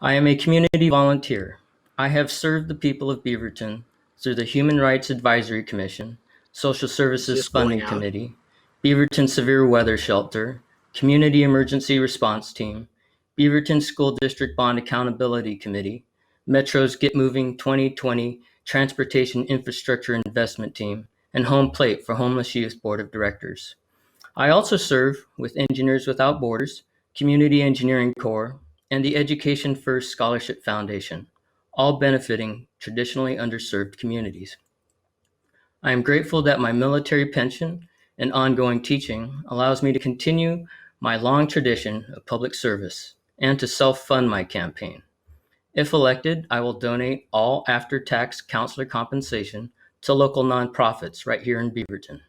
I am a community volunteer. I have served the people of Beaverton through the Human Rights Advisory Commission, Social Services Funding Committee, Beaverton Severe Weather Shelter, Community Emergency Response Team, Beaverton School District Bond Accountability Committee, Metro's Get Moving 2020 Transportation Infrastructure Investment Team, and Home Plate for Homeless Youth Board of Directors. I also serve with Engineers Without Borders, Community Engineering Corps, and the Education First Scholarship Foundation, all benefiting traditionally underserved communities. I am grateful that my military pension and ongoing teaching allows me to continue my long tradition of public service and to self-fund my campaign. If elected, I will donate all after-tax counselor compensation to local nonprofits right here in Beaverton.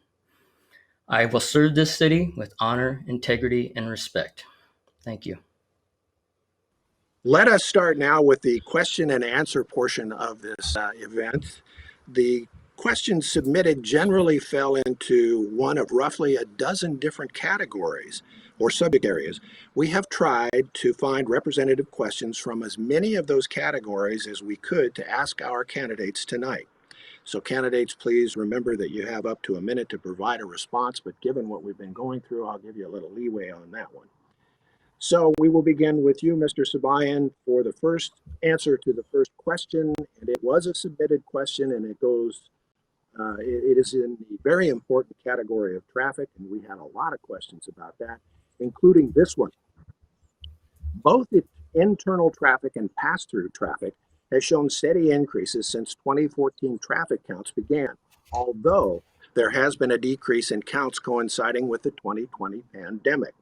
I will serve this city with honor, integrity, and respect. Thank you. Let us start now with the question and answer portion of this event. The questions submitted generally fell into one of roughly a dozen different categories or subject areas. We have tried to find representative questions from as many of those categories as we could to ask our candidates tonight. So candidates, please remember that you have up to a minute to provide a response, but given what we've been going through, I'll give you a little leeway on that one. So we will begin with you, Mr. Sabayan, for the first answer to the first question. And it was a submitted question, and it goes, it is in the very important category of traffic, and we had a lot of questions about that, including this one. Both the internal traffic and pass-through traffic has shown steady increases since 2014 traffic counts began, although there has been a decrease in counts coinciding with the 2020 pandemic.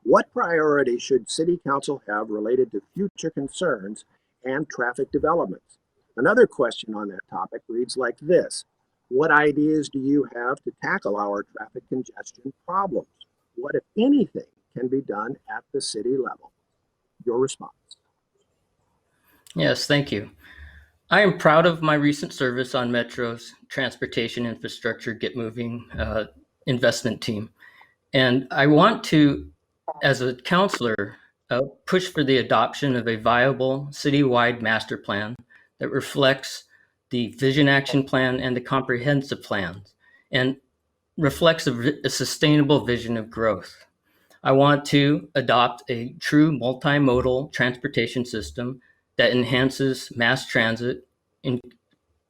What priority should City Council have related to future concerns and traffic developments? Another question on that topic reads like this: what ideas do you have to tackle our traffic congestion problems? What, if anything, can be done at the city level? Your response. Yes, thank you. I am proud of my recent service on Metro's Transportation Infrastructure Get Moving investment team. And I want to, as a counselor, push for the adoption of a viable citywide master plan that reflects the Vision Action Plan and the comprehensive plans and reflects a sustainable vision of growth. I want to adopt a true multimodal transportation system that enhances mass transit,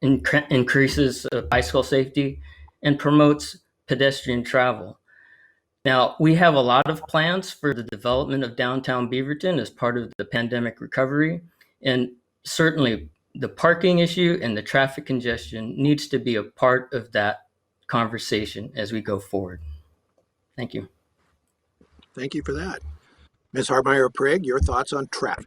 increases bicycle safety, and promotes pedestrian travel. Now, we have a lot of plans for the development of downtown Beaverton as part of the pandemic recovery, and certainly the parking issue and the traffic congestion needs to be a part of that conversation as we go forward. Thank you. Thank you for that. Ms. Hartmeyer-Prigg, your thoughts on traffic?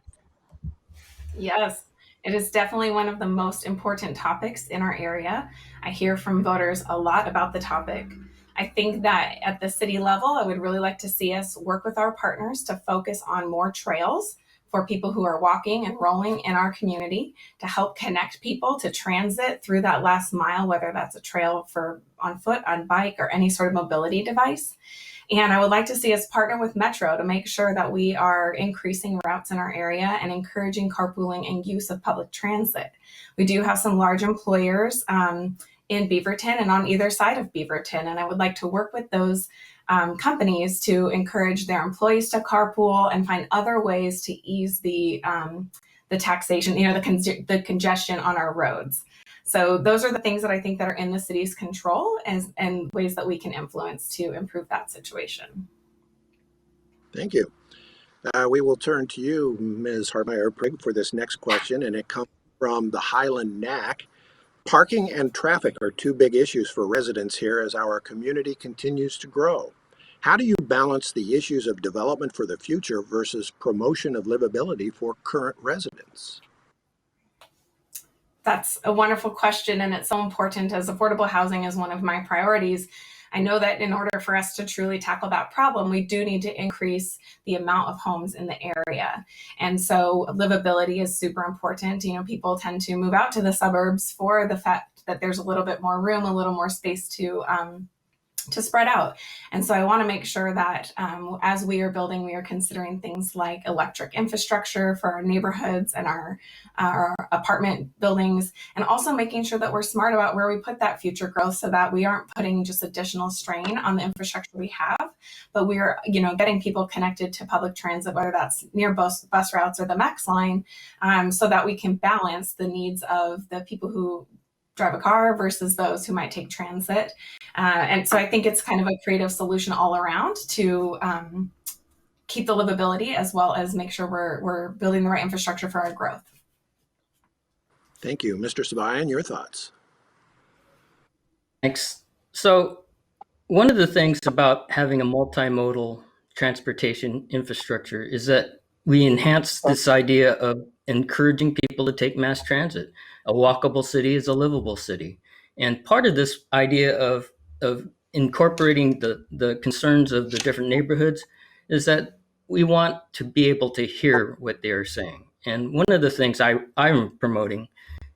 Yes, it is definitely one of the most important topics in our area. I hear from voters a lot about the topic. I think that at the city level, I would really like to see us work with our partners to focus on more trails for people who are walking and rolling in our community, to help connect people to transit through that last mile, whether that's a trail for on foot, on bike, or any sort of mobility device. And I would like to see us partner with Metro to make sure that we are increasing routes in our area and encouraging carpooling and use of public transit. We do have some large employers in Beaverton and on either side of Beaverton, and I would like to work with those companies to encourage their employees to carpool and find other ways to ease the taxation, the congestion on our roads. So those are the things that I think that are in the city's control and ways that we can influence to improve that situation. Thank you. We will turn to you, Ms. Hartmeyer-Prigg, for this next question, and it comes from the Highland NAC. Parking and traffic are two big issues for residents here as our community continues to grow. How do you balance the issues of development for the future versus promotion of livability for current residents? That's a wonderful question, and it's so important, as affordable housing is one of my priorities. I know that in order for us to truly tackle that problem, we do need to increase the amount of homes in the area. And so livability is super important. People tend to move out to the suburbs for the fact that there's a little bit more room, a little more space to spread out. And so I want to make sure that as we are building, we are considering things like electric infrastructure for our neighborhoods and our apartment buildings, and also making sure that we're smart about where we put that future growth so that we aren't putting just additional strain on the infrastructure we have, but we're getting people connected to public transit, whether that's near bus routes or the MAX line, so that we can balance the needs of the people who drive a car versus those who might take transit. And so I think it's kind of a creative solution all around to keep the livability as well as make sure we're building the right infrastructure for our growth. Thank you. Mr. Sabayan, your thoughts? Thanks. So One of the things about having a multimodal transportation infrastructure is that we enhance this idea of encouraging people to take mass transit. A walkable city is a livable city. And part of this idea of incorporating the concerns of the different neighborhoods is that we want to be able to hear what they are saying. And one of the things I'm promoting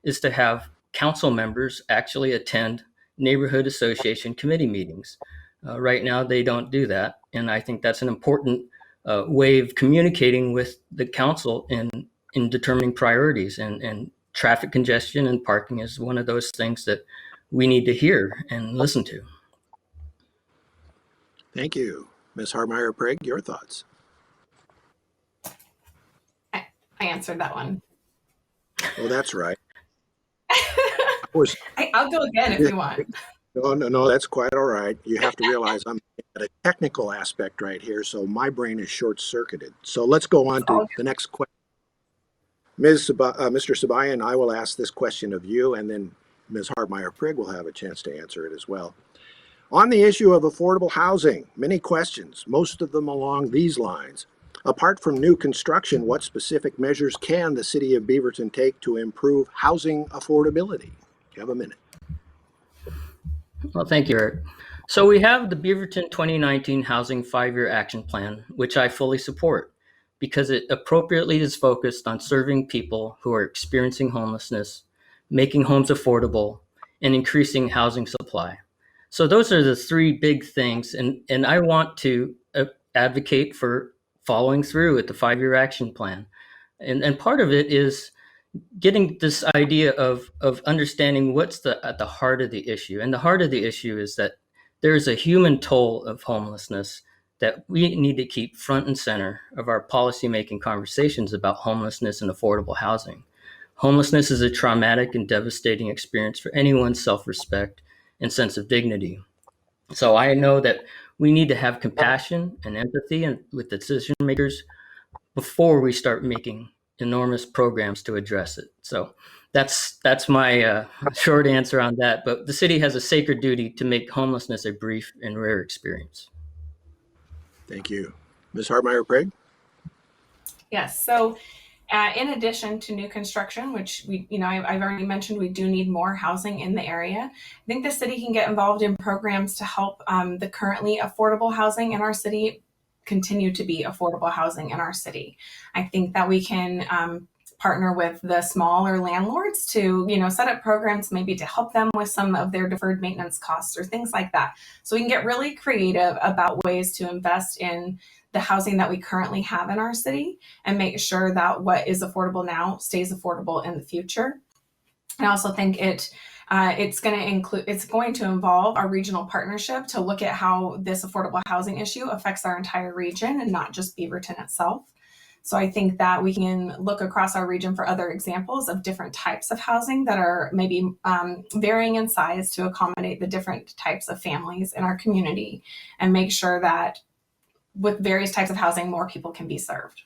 is to have council members actually attend neighborhood association committee meetings. Right now, they don't do that. And I think that's an important way of communicating with the council in determining priorities. And traffic congestion and parking is one of those things that we need to hear and listen to. Thank you. Ms. Hartmeyer-Prigg, your thoughts? I answered that one. Oh, that's right. I'll go again if you want. No, that's quite all right. You have to realize I'm at a technical aspect right here, so my brain is short-circuited. So let's go on to the next question. Mr. Sabayan, I will ask this question of you, and then Ms. Hartmeyer-Prigg will have a chance to answer it as well. On the issue of affordable housing, many questions, most of them along these lines. Apart from new construction, what specific measures can the city of Beaverton take to improve housing affordability? You have a minute. Well, thank you, Eric. So we have the Beaverton 2019 Housing 5-Year Action Plan, which I fully support because it appropriately is focused on serving people who are experiencing homelessness, making homes affordable, and increasing housing supply. So those are the three big things, and I want to advocate for following through with the 5-year action plan. And part of it is getting this idea of understanding what's at the heart of the issue. And the heart of the issue is that there's a human toll of homelessness that we need to keep front and center of our policymaking conversations about homelessness and affordable housing. Homelessness is a traumatic and devastating experience for anyone's self-respect and sense of dignity. So I know that we need to have compassion and empathy with decision makers before we start making enormous programs to address it. So that's my short answer on that. But the city has a sacred duty to make homelessness a brief and rare experience. Thank you. Ms. Hartmeyer-Prigg? Yes. So in addition to new construction, which I've already mentioned, we do need more housing in the area. I think the city can get involved in programs to help the currently affordable housing in our city continue to be affordable housing in our city. I think that we can partner with the smaller landlords to, set up programs maybe to help them with some of their deferred maintenance costs or things like that. So we can get really creative about ways to invest in the housing that we currently have in our city and make sure that what is affordable now stays affordable in the future. I also think it's going to involve our regional partnership to look at how this affordable housing issue affects our entire region and not just Beaverton itself. So I think that we can look across our region for other examples of different types of housing that are maybe varying in size to accommodate the different types of families in our community and make sure that with various types of housing, more people can be served.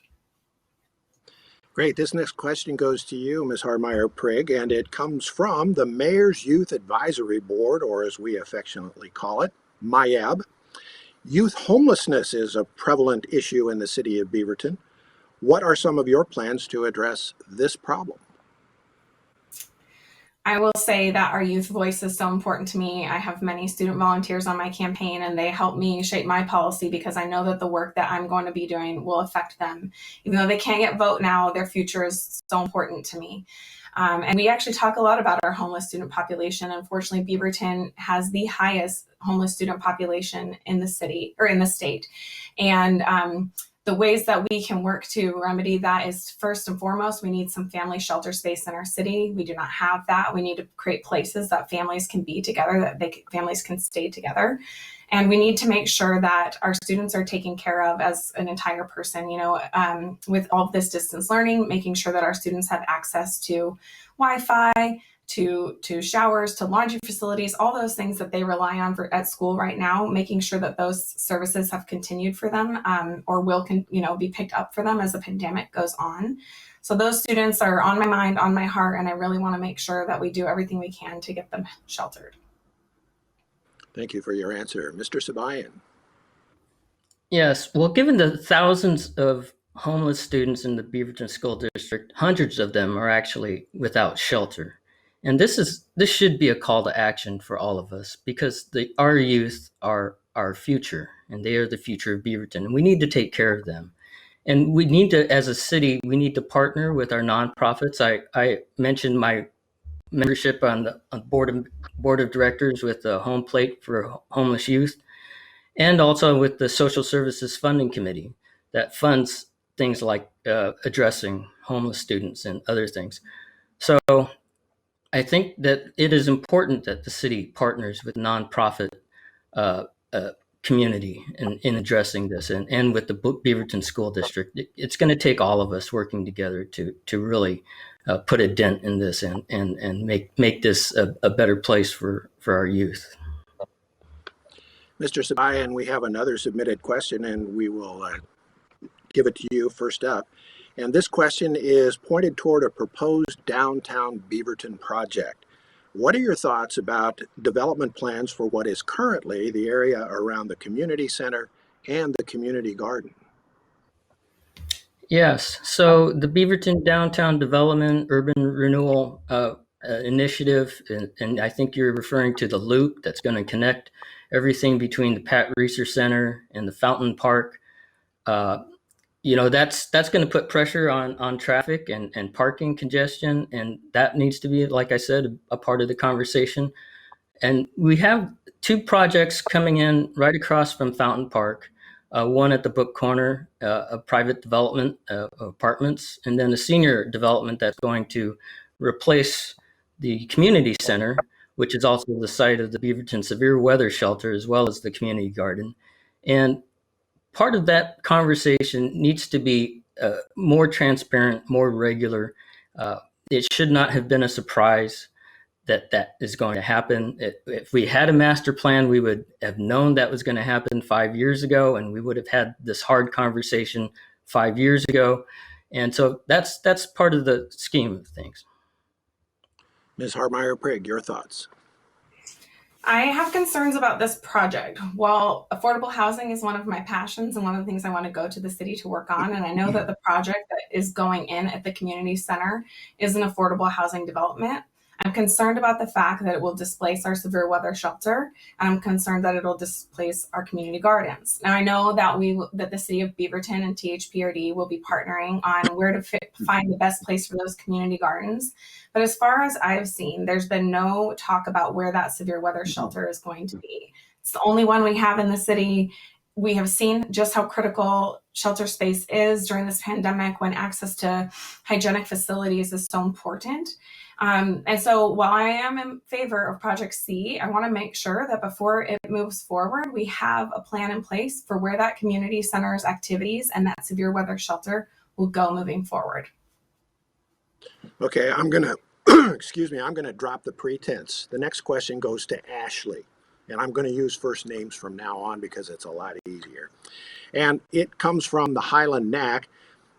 Great. This next question goes to you, Ms. Hartmeyer-Prigg, and it comes from the Mayor's Youth Advisory Board, or as we affectionately call it, MIAB. Youth homelessness is a prevalent issue in the city of Beaverton. What are some of your plans to address this problem? I will say that our youth voice is so important to me. I have many student volunteers on my campaign, and they help me shape my policy because I know that the work that I'm going to be doing will affect them. Even though they can't get vote now, their future is so important to me. And we actually talk a lot about our homeless student population. Unfortunately, Beaverton has the highest homeless student population in the city or in the state. And the ways that we can work to remedy that is first and foremost, we need some family shelter space in our city. We do not have that. We need to create places that families can be together, that families can stay together. And we need to make sure that our students are taken care of as an entire person, with all of this distance learning, making sure that our students have access to Wi-Fi, to showers, to laundry facilities, all those things that they rely on at school right now, making sure that those services have continued for them or will be picked up for them as the pandemic goes on. So those students are on my mind, on my heart, and I really want to make sure that we do everything we can to get them sheltered. Thank you for your answer. Mr. Sabayan. Yes, well, given the thousands of homeless students in the Beaverton School District, hundreds of them are actually without shelter. And this should be a call to action for all of us because our youth are our future and they are the future of Beaverton and we need to take care of them. And we need to, as a city, we need to partner with our nonprofits. I mentioned my membership on the board of directors with the Home Plate for Homeless Youth and also with the Social Services Funding Committee that funds things like addressing homeless students and other things. So I think that it is important that the city partners with nonprofit uh, uh, community in addressing this and with the Beaverton School District. It's going to take all of us working together to really put a dent in this and make this a better place for our youth. Mr. Sabayan, we have another submitted question, and we will give it to you first up. And this question is pointed toward a proposed downtown Beaverton project. What are your thoughts about development plans for what is currently the area around the community center and the community garden? Yes. So the Beaverton Downtown Development Urban Renewal Initiative, and I think you're referring to the loop that's going to connect everything between the Pat Reeser Center and the Fountain Park. That's going to put pressure on traffic and parking congestion, and that needs to be, like I said, a part of the conversation. And we have two projects coming in right across from Fountain Park. One at the Book Corner, a private development apartments, and then a senior development that's going to replace the community center, which is also the site of the Beaverton Severe Weather Shelter, as well as the community garden. And part of that conversation needs to be more transparent, more regular. It should not have been a surprise that is going to happen. If we had a master plan, we would have known that was going to happen 5 years ago, and we would have had this hard conversation 5 years ago. And so that's part of the scheme of things. Ms. Hartmeyer-Prigg, your thoughts? I have concerns about this project. While affordable housing is one of my passions and one of the things I want to go to the city to work on, and I know that the project that is going in at the community center is an affordable housing development, I'm concerned about the fact that it will displace our severe weather shelter, and I'm concerned that it'll displace our community gardens. Now, I know that the city of Beaverton and THPRD will be partnering on where to find the best place for those community gardens. But as far as I've seen, there's been no talk about where that severe weather shelter is going to be. It's the only one we have in the city. We have seen just how critical shelter space is during this pandemic when access to hygienic facilities is so important. And so while I am in favor of Project C, I want to make sure that before it moves forward, we have a plan in place for where that community center's activities and that severe weather shelter will go moving forward. Okay, I'm going to, excuse me, I'm going to drop the pretense. The next question goes to Ashley, and I'm going to use first names from now on because it's a lot easier. And it comes from the Highland NAC.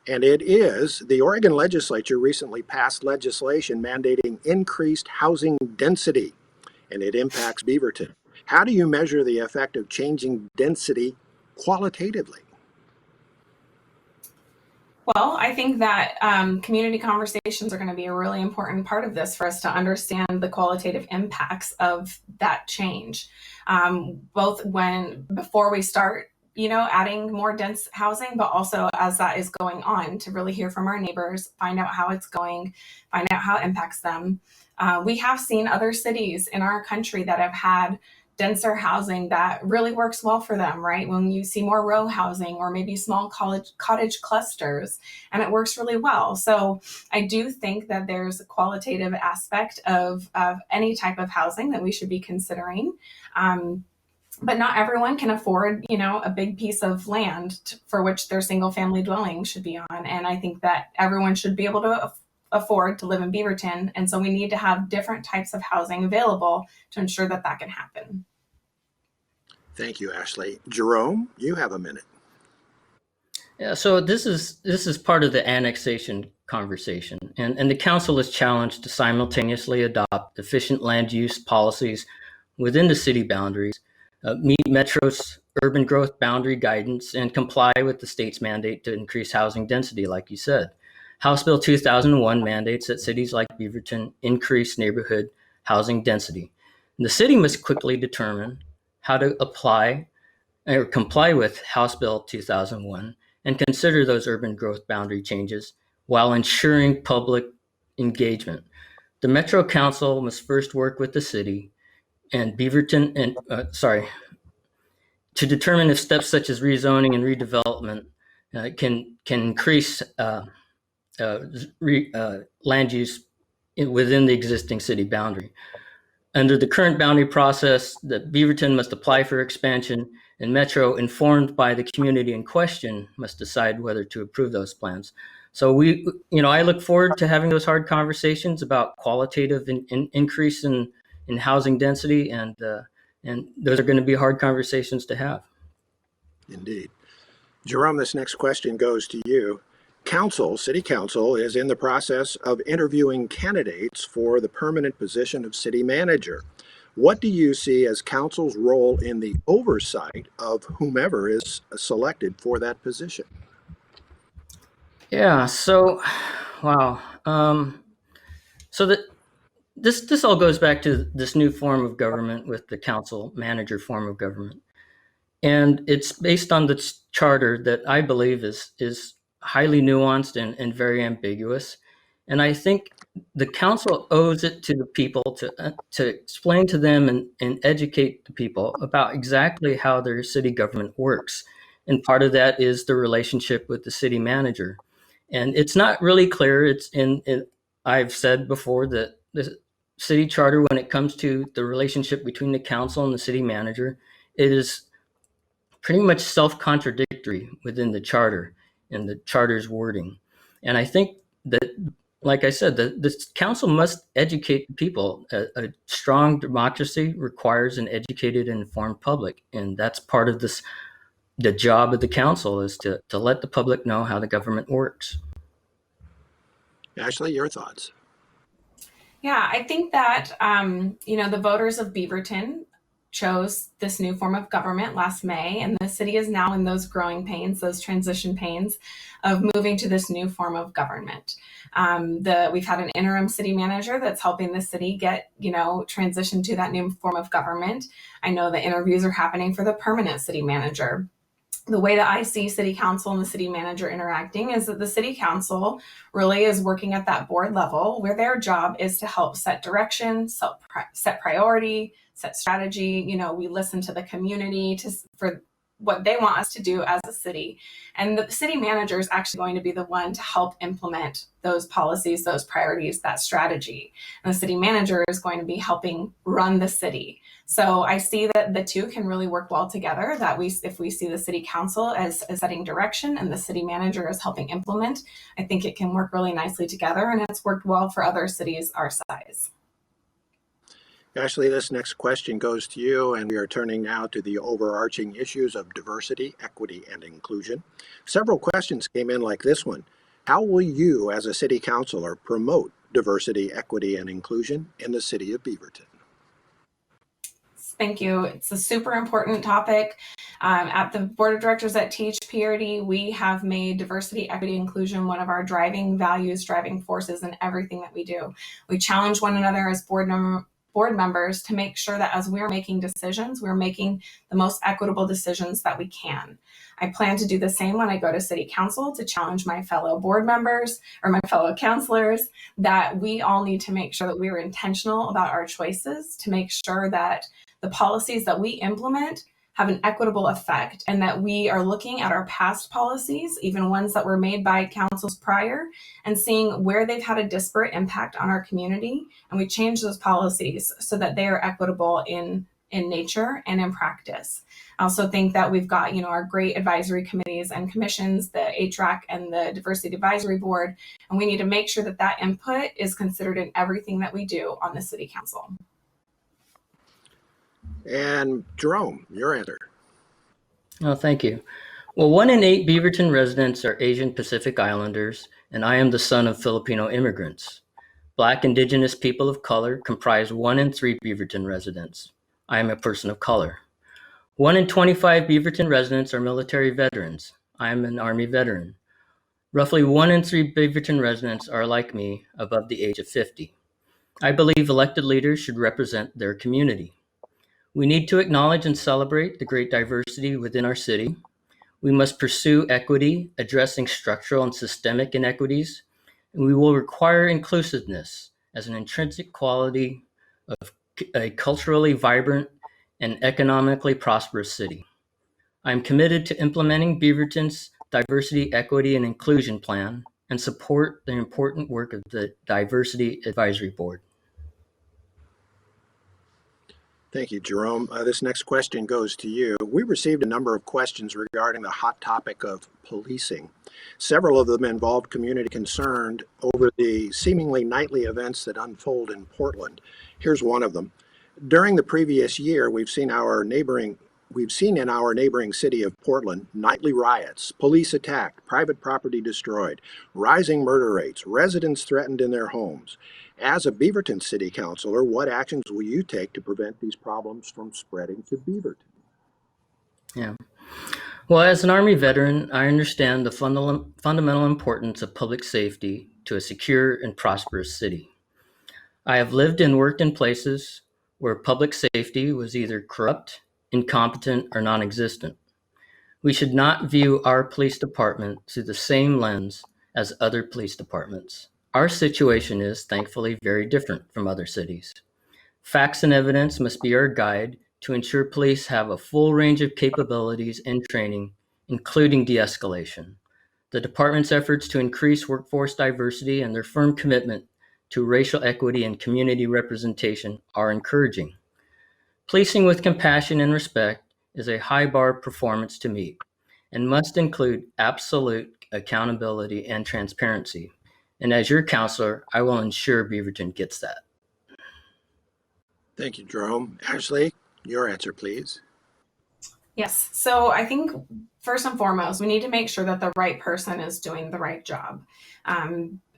And it is, the Oregon legislature recently passed legislation mandating increased housing density, and it impacts Beaverton. How do you measure the effect of changing density qualitatively? Well, I think that community conversations are going to be a really important part of this for us to understand the qualitative impacts of that change, both before we start adding more dense housing, but also as that is going on to really hear from our neighbors, find out how it's going, find out how it impacts them. We have seen other cities in our country that have had denser housing that really works well for them, right? When you see more row housing or maybe small cottage clusters, and it works really well. So I do think that there's a qualitative aspect of any type of housing that we should be considering. But not everyone can afford, a big piece of land for which their single family dwelling should be on. And I think that everyone should be able to afford to live in Beaverton. And so we need to have different types of housing available to ensure that that can happen. Thank you, Ashley. Jerome, you have a minute. Yeah, so this is part of the annexation conversation. And the council is challenged to simultaneously adopt efficient land use policies within the city boundaries, meet Metro's urban growth boundary guidance, and comply with the state's mandate to increase housing density, like you said. House Bill 2001 mandates that cities like Beaverton increase neighborhood housing density. And the city must quickly determine how to apply or comply with House Bill 2001 and consider those urban growth boundary changes while ensuring public engagement. The Metro Council must first work with the city and Beaverton to determine if steps such as rezoning and redevelopment can increase land use within the existing city boundary. Under the current boundary process, the Beaverton must apply for expansion, and Metro, informed by the community in question, must decide whether to approve those plans. So I look forward to having those hard conversations about qualitative increase in housing density, and those are going to be hard conversations to have. Indeed. Jerome, this next question goes to you. City Council is in the process of interviewing candidates for the permanent position of city manager. What do you see as council's role in the oversight of whomever is selected for that position? Yeah, so, wow. So this all goes back to this new form of government with the council manager form of government. And it's based on the charter that I believe is highly nuanced and very ambiguous. And I think the council owes it to the people to explain to them and educate the people about exactly how their city government works. And part of that is the relationship with the city manager. And it's not really clear. I've said before that the city charter, when it comes to the relationship between the council and the city manager, it is pretty much self-contradictory within the charter and the charter's wording. And I think that, like I said, the council must educate the people. A strong democracy requires an educated and informed public. And that's part of the job of the council, is to let the public know how the government works. Ashley, your thoughts? Yeah, I think that, the voters of Beaverton chose this new form of government last May, and the city is now in those growing pains, those transition pains of moving to this new form of government. We've had an interim city manager that's helping the city get, transition to that new form of government. I know the interviews are happening for the permanent city manager. The way that I see city council and the city manager interacting is that the city council really is working at that board level, where their job is to help set direction, set priority, set strategy. We listen to the community for what they want us to do as a city. And the city manager is actually going to be the one to help implement those policies, those priorities, that strategy. And the city manager is going to be helping run the city. So I see that the two can really work well together, that if we see the city council as setting direction and the city manager is helping implement, I think it can work really nicely together, and it's worked well for other cities our size. Ashley, this next question goes to you, and we are turning now to the overarching issues of diversity, equity, and inclusion. Several questions came in like this one. How will you, as a city councilor, promote diversity, equity, and inclusion in the city of Beaverton? Thank you. It's a super important topic. At the board of directors at THPRD, we have made diversity, equity, inclusion one of our driving values, driving forces in everything that we do. We challenge one another as board members to make sure that as we're making decisions, we're making the most equitable decisions that we can. I plan to do the same when I go to city council, to challenge my fellow board members or my fellow councilors, that we all need to make sure that we're intentional about our choices, to make sure that the policies that we implement have an equitable effect, and that we are looking at our past policies, even ones that were made by councils prior, and seeing where they've had a disparate impact on our community, and we change those policies so that they are equitable in nature and in practice. I also think that we've got, our great advisory committees and commissions, the HRAC and the Diversity Advisory Board, and we need to make sure that that input is considered in everything that we do on the city council. And Jerome, your answer. Oh, thank you. Well, 1 in 8 Beaverton residents are Asian Pacific Islanders, and I am the son of Filipino immigrants. Black, Indigenous people of color comprise 1 in 3 Beaverton residents. I am a person of color. 1 in 25 Beaverton residents are military veterans. I am an Army veteran. Roughly 1 in 3 Beaverton residents are like me, above the age of 50. I believe elected leaders should represent their community. We need to acknowledge and celebrate the great diversity within our city. We must pursue equity, addressing structural and systemic inequities, and we will require inclusiveness as an intrinsic quality of a culturally vibrant and economically prosperous city. I am committed to implementing Beaverton's Diversity, Equity, and Inclusion Plan and support the important work of the Diversity Advisory Board. Thank you, Jerome. This next question goes to you. We received a number of questions regarding the hot topic of policing. Several of them involved community concerned over the seemingly nightly events that unfold in Portland. Here's one of them. During the previous year, we've seen in our neighboring city of Portland nightly riots, police attacked, private property destroyed, rising murder rates, residents threatened in their homes. As a Beaverton City Councilor, what actions will you take to prevent these problems from spreading to Beaverton? Yeah. Well, as an Army veteran, I understand the fundamental importance of public safety to a secure and prosperous city. I have lived and worked in places where public safety was either corrupt, incompetent, or non-existent. We should not view our police department through the same lens as other police departments. Our situation is, thankfully, very different from other cities. Facts and evidence must be our guide to ensure police have a full range of capabilities and training, including de-escalation. The department's efforts to increase workforce diversity and their firm commitment to racial equity and community representation are encouraging. Policing with compassion and respect is a high bar performance to meet and must include absolute accountability and transparency. And as your counselor, I will ensure Beaverton gets that. Thank you, Jerome. Ashley, your answer, please. Yes. So I think first and foremost, we need to make sure that the right person is doing the right job.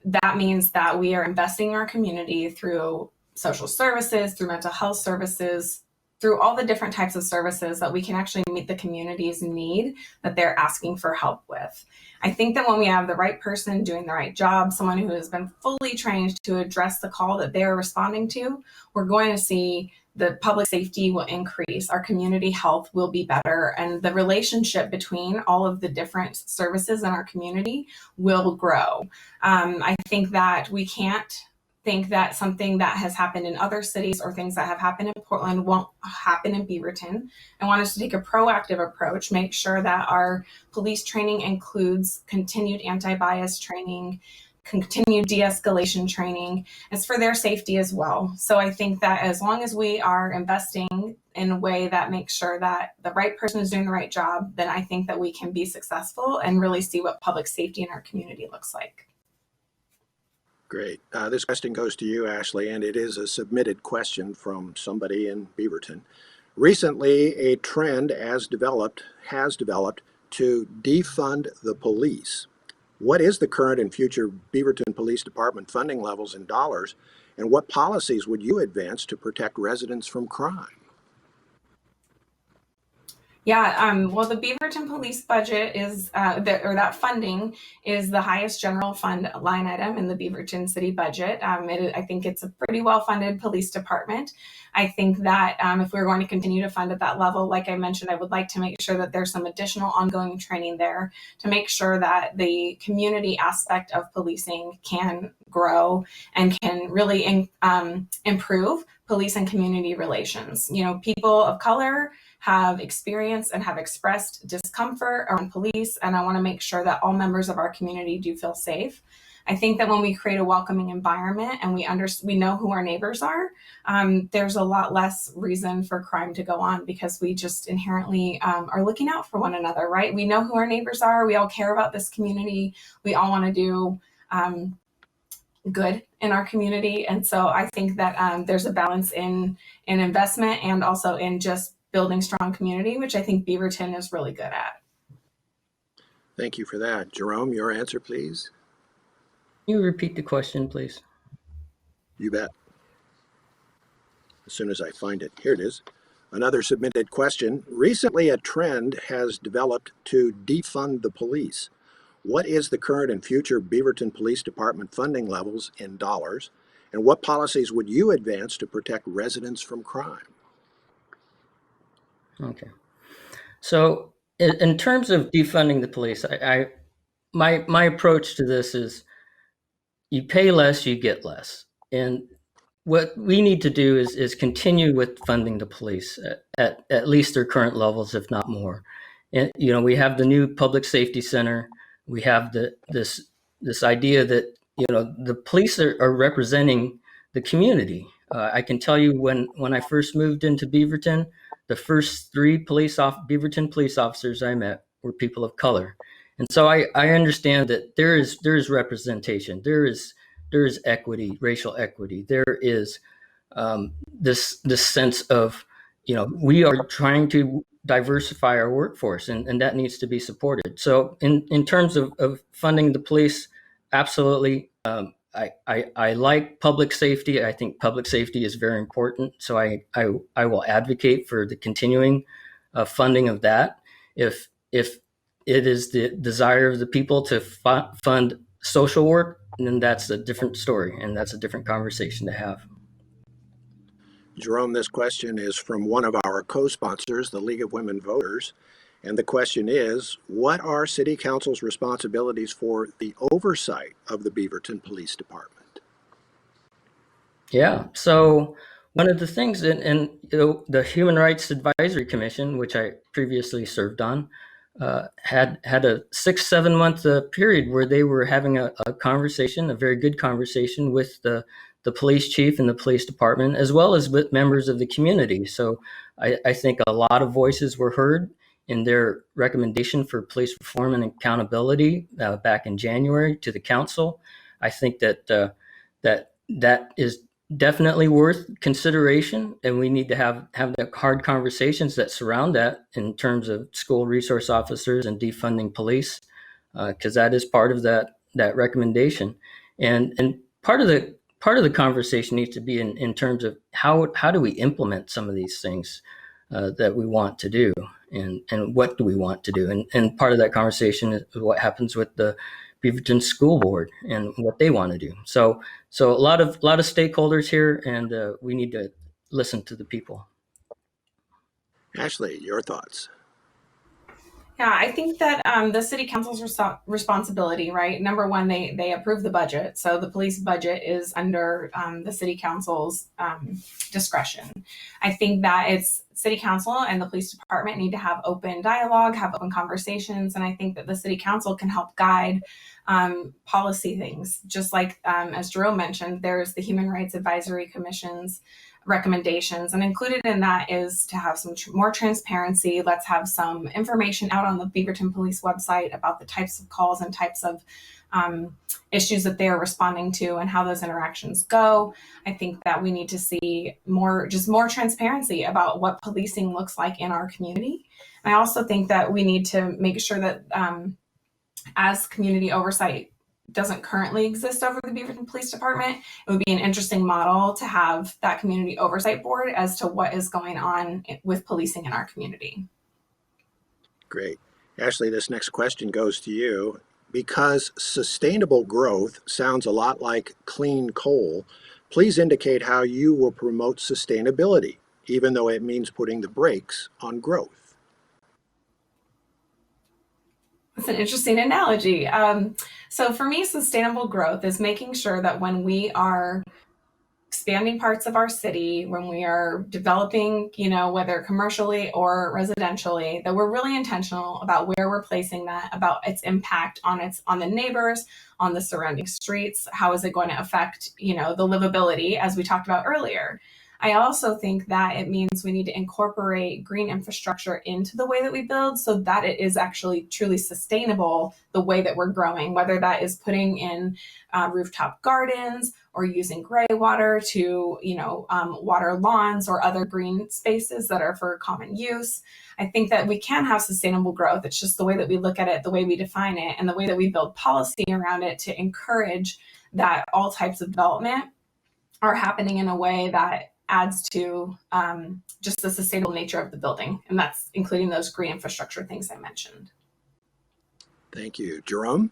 That means that we are investing in our community through social services, through mental health services, through all the different types of services that we can actually meet the community's need that they're asking for help with. I think that when we have the right person doing the right job, someone who has been fully trained to address the call that they're responding to, we're going to see the public safety will increase, our community health will be better, and the relationship between all of the different services in our community will grow. I think that we can't think that something that has happened in other cities or things that have happened in Portland won't happen in Beaverton. I want us to take a proactive approach, make sure that our police training includes continued anti-bias training, continued de-escalation training. It's for their safety as well. So I think that as long as we are investing in a way that makes sure that the right person is doing the right job, then I think that we can be successful and really see what public safety in our community looks like. Great. This question goes to you, Ashley, and it is a submitted question from somebody in Beaverton. Recently, a trend has developed to defund the police. What is the current and future Beaverton Police Department funding levels in dollars, and what policies would you advance to protect residents from crime? Yeah, well, the Beaverton Police budget is, that funding is the highest general fund line item in the Beaverton City budget. I think it's a pretty well-funded police department. I think that if we're going to continue to fund at that level, like I mentioned, I would like to make sure that there's some additional ongoing training there to make sure that the community aspect of policing can grow and can really improve police and community relations. You know, people of color have experienced and have expressed discomfort around police, and I want to make sure that all members of our community do feel safe. I think that when we create a welcoming environment and we know who our neighbors are, there's a lot less reason for crime to go on because we just inherently are looking out for one another, right? We know who our neighbors are. We all care about this community. We all want to do good in our community. And so I think that there's a balance in investment and also in just building strong community, which I think Beaverton is really good at. Thank you for that. Jerome, your answer, please. Can you repeat the question, please? You bet. As soon as I find it. Here it is. Another submitted question. Recently, a trend has developed to defund the police. What is the current and future Beaverton Police Department funding levels in dollars? And what policies would you advance to protect residents from crime? Okay. So in terms of defunding the police, my approach to this is you pay less, you get less. And what we need to do is continue with funding the police at least their current levels, if not more. And we have the new public safety center. We have this idea that the police are representing the community. I can tell you when I first moved into Beaverton, the first three Beaverton police officers I met were people of color, and so I understand that there is representation, there is equity, racial equity. There is this sense of we are trying to diversify our workforce, and that needs to be supported. So in terms of funding the police, absolutely. I like public safety. I think public safety is very important. So I will advocate for the continuing funding of that. If it is the desire of the people to fund social work, then that's a different story, and that's a different conversation to have. Jerome, this question is from one of our co-sponsors, the League of Women Voters. And the question is, what are City Council's responsibilities for the oversight of the Beaverton Police Department? Yeah, so one of the things in the Human Rights Advisory Commission, which I previously served on, had a 6-7 month period where they were having a conversation, a very good conversation with the police chief and the police department, as well as with members of the community. So I think a lot of voices were heard in their recommendation for police reform and accountability back in January to the council. I think that that is definitely worth consideration, and we need to have the hard conversations that surround that in terms of school resource officers and defunding police, because that is part of that recommendation, and part of the conversation needs to be in terms of how do we implement some of these things that we want to do, and what do we want to do, and part of that conversation is what happens with the Beaverton School Board and what they want to do. So a lot of stakeholders here, and we need to listen to the people. Ashley, your thoughts? Yeah, I think that the city council's responsibility, right? Number one, they approve the budget. So the police budget is under the city council's discretion. I think that it's city council and the police department need to have open dialogue, have open conversations. And I think that the city council can help guide policy things. Just like, as Jerome mentioned, there's the Human Rights Advisory Commission's recommendations, and included in that is to have some more transparency. Let's have some information out on the Beaverton Police website about the types of calls and types of issues that they are responding to and how those interactions go. I think that we need to see more transparency about what policing looks like in our community. And I also think that we need to make sure that as community oversight doesn't currently exist over the Beaverton Police Department, it would be an interesting model to have that community oversight board as to what is going on with policing in our community. Great. Ashley, this next question goes to you. Because sustainable growth sounds a lot like clean coal, please indicate how you will promote sustainability, even though it means putting the brakes on growth. That's an interesting analogy. So for me, sustainable growth is making sure that when we are expanding parts of our city, when we are developing, whether commercially or residentially, that we're really intentional about where we're placing that, about its impact on the neighbors, on the surrounding streets. How is it going to affect, the livability, as we talked about earlier? I also think that it means we need to incorporate green infrastructure into the way that we build so that it is actually truly sustainable the way that we're growing, whether that is putting in rooftop gardens or using gray water to, water lawns or other green spaces that are for common use. I think that we can have sustainable growth. It's just the way that we look at it, the way we define it, and the way that we build policy around it to encourage that all types of development are happening in a way that adds to just the sustainable nature of the building. And that's including those green infrastructure things I mentioned. Thank you. Jerome?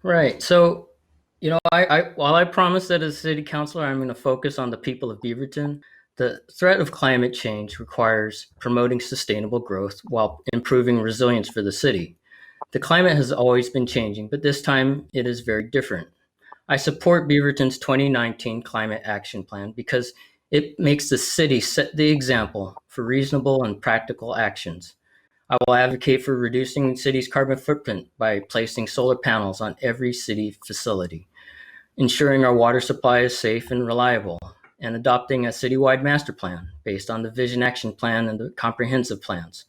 Right. So, while I promise that as a city councilor, I'm going to focus on the people of Beaverton, the threat of climate change requires promoting sustainable growth while improving resilience for the city. The climate has always been changing, but this time it is very different. I support Beaverton's 2019 Climate Action Plan because it makes the city set the example for reasonable and practical actions. I will advocate for reducing the city's carbon footprint by placing solar panels on every city facility, ensuring our water supply is safe and reliable, and adopting a citywide master plan based on the Vision Action Plan and the comprehensive plans.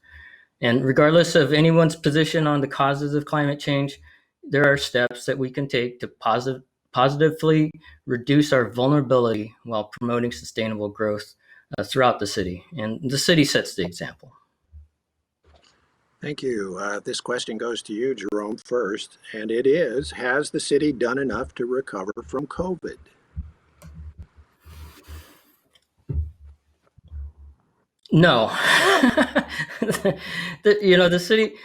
And regardless of anyone's position on the causes of climate change, there are steps that we can take to positively reduce our vulnerability while promoting sustainable growth throughout the city. And the city sets the example. Thank you. This question goes to you, Jerome, first, and it is, has the city done enough to recover from COVID? No. The city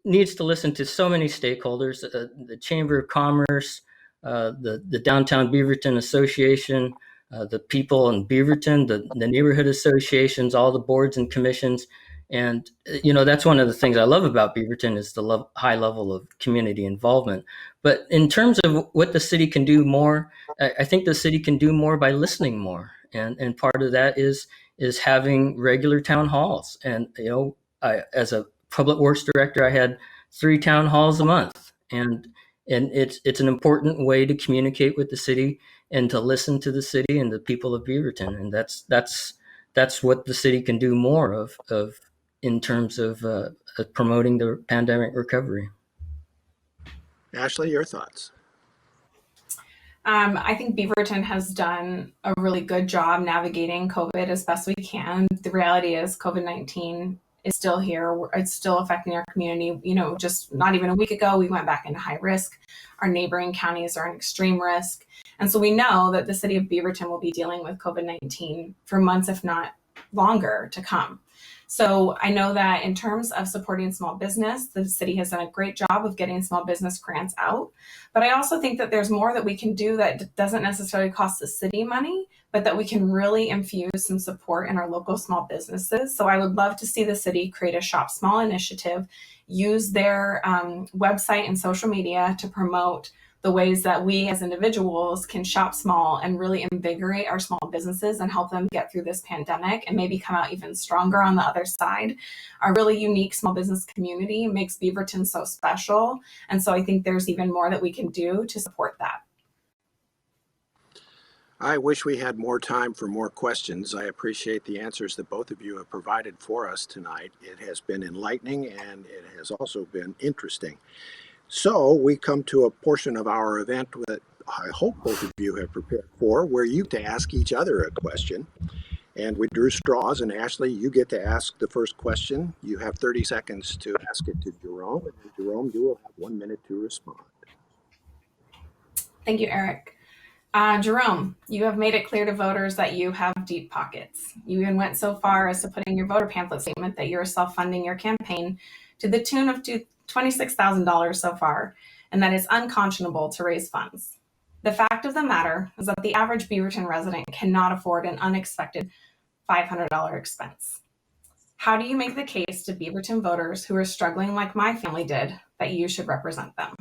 needs to listen to so many stakeholders, the Chamber of Commerce, the Downtown Beaverton Association, the people in Beaverton, the neighborhood associations, all the boards and commissions. And, that's one of the things I love about Beaverton is the high level of community involvement. But in terms of what the city can do more, I think the city can do more by listening more. And part of that is having regular town halls. And, as a public works director, I had 3 town halls a month. And it's an important way to communicate with the city and to listen to the city and the people of Beaverton. And that's what the city can do more of in terms of promoting the pandemic recovery. Ashley, your thoughts? I think Beaverton has done a really good job navigating COVID as best we can. The reality is COVID-19 is still here. It's still affecting our community. Just not even a week ago, we went back into high risk. Our neighboring counties are in extreme risk. And so we know that the city of Beaverton will be dealing with COVID-19 for months, if not longer, to come. So I know that in terms of supporting small business, the city has done a great job of getting small business grants out. But I also think that there's more that we can do that doesn't necessarily cost the city money, but that we can really infuse some support in our local small businesses. So I would love to see the city create a Shop Small initiative, use their website and social media to promote the ways that we as individuals can shop small and really invigorate our small businesses and help them get through this pandemic and maybe come out even stronger on the other side. Our really unique small business community makes Beaverton so special. And so I think there's even more that we can do to support that. I wish we had more time for more questions. I appreciate the answers that both of you have provided for us tonight. It has been enlightening and it has also been interesting. So we come to a portion of our event that I hope both of you have prepared for, where you get to ask each other a question. And we drew straws, and Ashley, you get to ask the first question. You have 30 seconds to ask it to Jerome, and Jerome, you will have 1 minute to respond. Thank you, Eric. Jerome, you have made it clear to voters that you have deep pockets. You even went so far as to put in your voter pamphlet statement that you're self-funding your campaign to the tune of $26,000 so far, and that it's unconscionable to raise funds. The fact of the matter is that the average Beaverton resident cannot afford an unexpected $500 expense. How do you make the case to Beaverton voters who are struggling like my family did that you should represent them?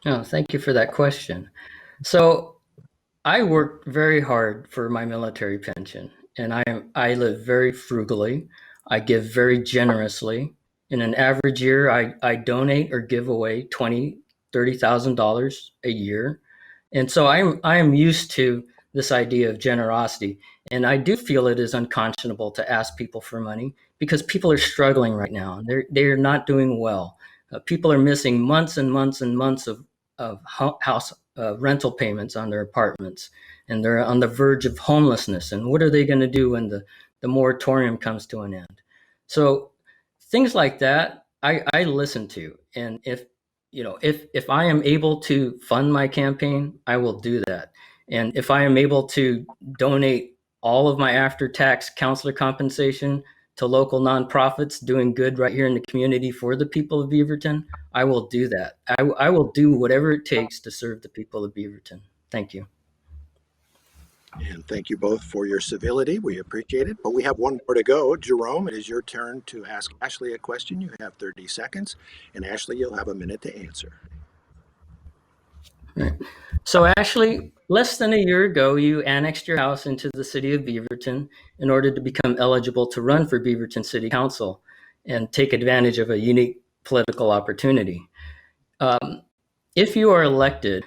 Oh, thank you for that question. So I worked very hard for my military pension, and I live very frugally. I give very generously. In an average year, I donate or give away $30,000 a year. And so I am used to this idea of generosity. And I do feel it is unconscionable to ask people for money because people are struggling right now. They're not doing well. People are missing months and months and months of house rental payments on their apartments. And they're on the verge of homelessness. And what are they going to do when the moratorium comes to an end? So things like that, I listen to, and if I am able to fund my campaign, I will do that. And if I am able to donate all of my after-tax counselor compensation to local nonprofits doing good right here in the community for the people of Beaverton, I will do that. I will do whatever it takes to serve the people of Beaverton. Thank you. And thank you both for your civility. We appreciate it. But we have one more to go. Jerome, it is your turn to ask Ashley a question. You have 30 seconds. And Ashley, you'll have a minute to answer. Right. So Ashley, less than a year ago, you annexed your house into the city of Beaverton in order to become eligible to run for Beaverton City Council and take advantage of a unique political opportunity. If you are elected,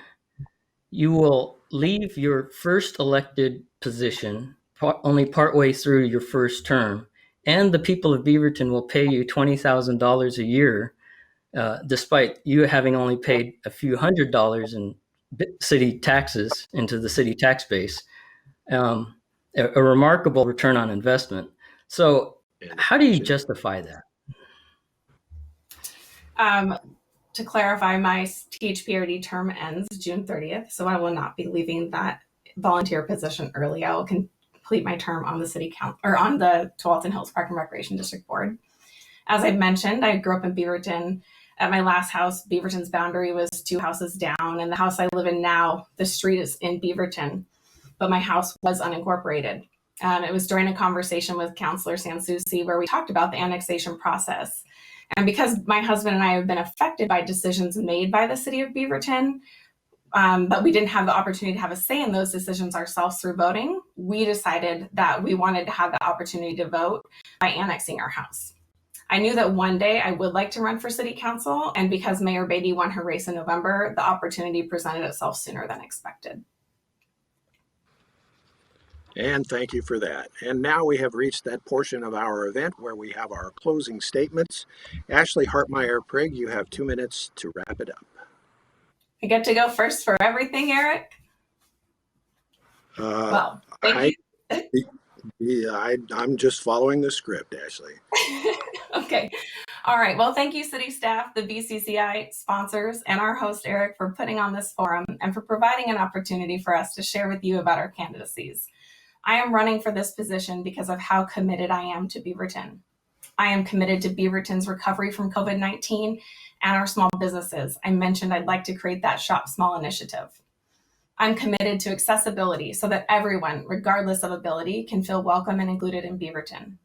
you will leave your first elected position only partway through your first term, and the people of Beaverton will pay you $20,000 a year, despite you having only paid a few $100s in city taxes into the city tax base. A remarkable return on investment. So how do you justify that? To clarify, my THPRD term ends June 30th, so I will not be leaving that volunteer position early. I will complete my term on the city council or on the Tualatin Hills Park and Recreation District Board. As I mentioned, I grew up in Beaverton. At my last house, Beaverton's boundary was 2 houses down, and the house I live in now, the street is in Beaverton, but my house was unincorporated. It was during a conversation with Councilor Sansucci where we talked about the annexation process. And because my husband and I have been affected by decisions made by the city of Beaverton, but we didn't have the opportunity to have a say in those decisions ourselves through voting, we decided that we wanted to have the opportunity to vote by annexing our house. I knew that one day I would like to run for city council, and because Mayor Beatty won her race in November, the opportunity presented itself sooner than expected. And thank you for that. And now we have reached that portion of our event where we have our closing statements. Ashley Hartmeyer-Prigg, you have 2 minutes to wrap it up. I get to go first for everything, Eric? Well, thank you. Yeah, I'm just following the script, Ashley. Okay. All right. Well, thank you, city staff, the BCCI sponsors, and our host, Eric, for putting on this forum and for providing an opportunity for us to share with you about our candidacies. I am running for this position because of how committed I am to Beaverton. I am committed to Beaverton's recovery from COVID-19 and our small businesses. I mentioned I'd like to create that Shop Small initiative. I'm committed to accessibility so that everyone, regardless of ability, can feel welcome and included in Beaverton.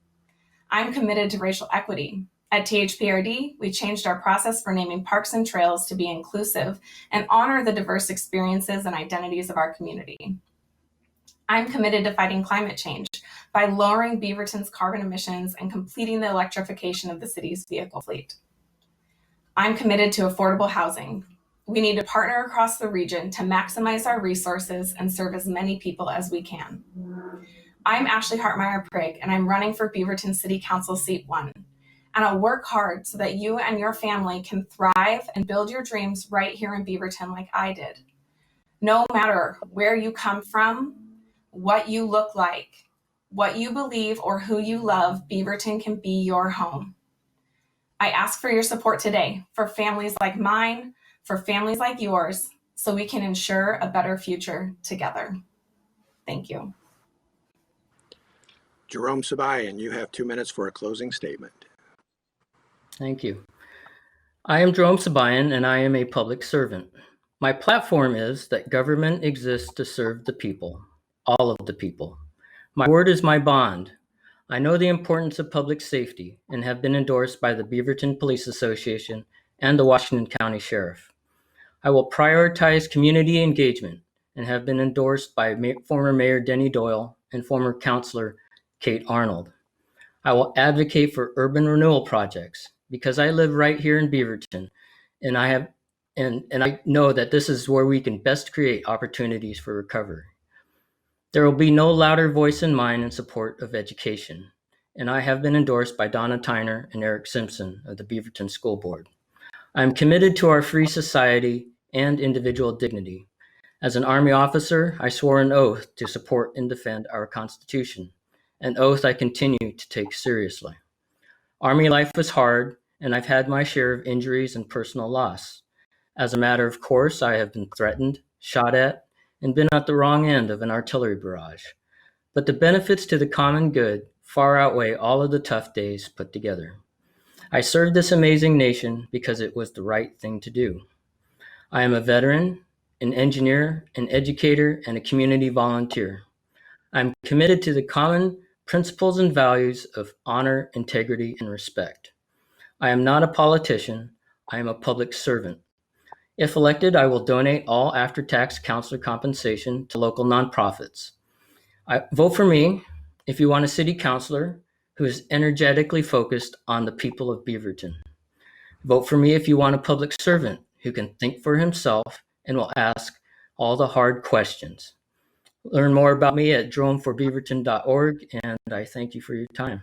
I'm committed to racial equity. At THPRD, we changed our process for naming parks and trails to be inclusive and honor the diverse experiences and identities of our community. I'm committed to fighting climate change by lowering Beaverton's carbon emissions and completing the electrification of the city's vehicle fleet. I'm committed to affordable housing. We need to partner across the region to maximize our resources and serve as many people as we can. I'm Ashley Hartmeyer-Prigg, and I'm running for Beaverton City Council Seat 1. And I'll work hard so that you and your family can thrive and build your dreams right here in Beaverton like I did. No matter where you come from, what you look like, what you believe, or who you love, Beaverton can be your home. I ask for your support today for families like mine, for families like yours, so we can ensure a better future together. Thank you. Jerome Sabayan, you have 2 minutes for a closing statement. Thank you. I am Jerome Sabayan, and I am a public servant. My platform is that government exists to serve the people, all of the people. My word is my bond. I know the importance of public safety and have been endorsed by the Beaverton Police Association and the Washington County Sheriff. I will prioritize community engagement and have been endorsed by former Mayor Denny Doyle and former Councilor Kate Arnold. I will advocate for urban renewal projects because I live right here in Beaverton, and I know that this is where we can best create opportunities for recovery. There will be no louder voice than mine in support of education, and I have been endorsed by Donna Tyner and Eric Simpson of the Beaverton School Board. I am committed to our free society and individual dignity. As an Army officer, I swore an oath to support and defend our Constitution, an oath I continue to take seriously. Army life was hard, and I've had my share of injuries and personal loss. As a matter of course, I have been threatened, shot at, and been at the wrong end of an artillery barrage. But the benefits to the common good far outweigh all of the tough days put together. I served this amazing nation because it was the right thing to do. I am a veteran, an engineer, an educator, and a community volunteer. I'm committed to the common principles and values of honor, integrity, and respect. I am not a politician. I am a public servant. If elected, I will donate all after-tax counselor compensation to local nonprofits. Vote for me if you want a city councilor who is energetically focused on the people of Beaverton. Vote for me if you want a public servant who can think for himself and will ask all the hard questions. Learn more about me at droneforbeaverton.org, and I thank you for your time.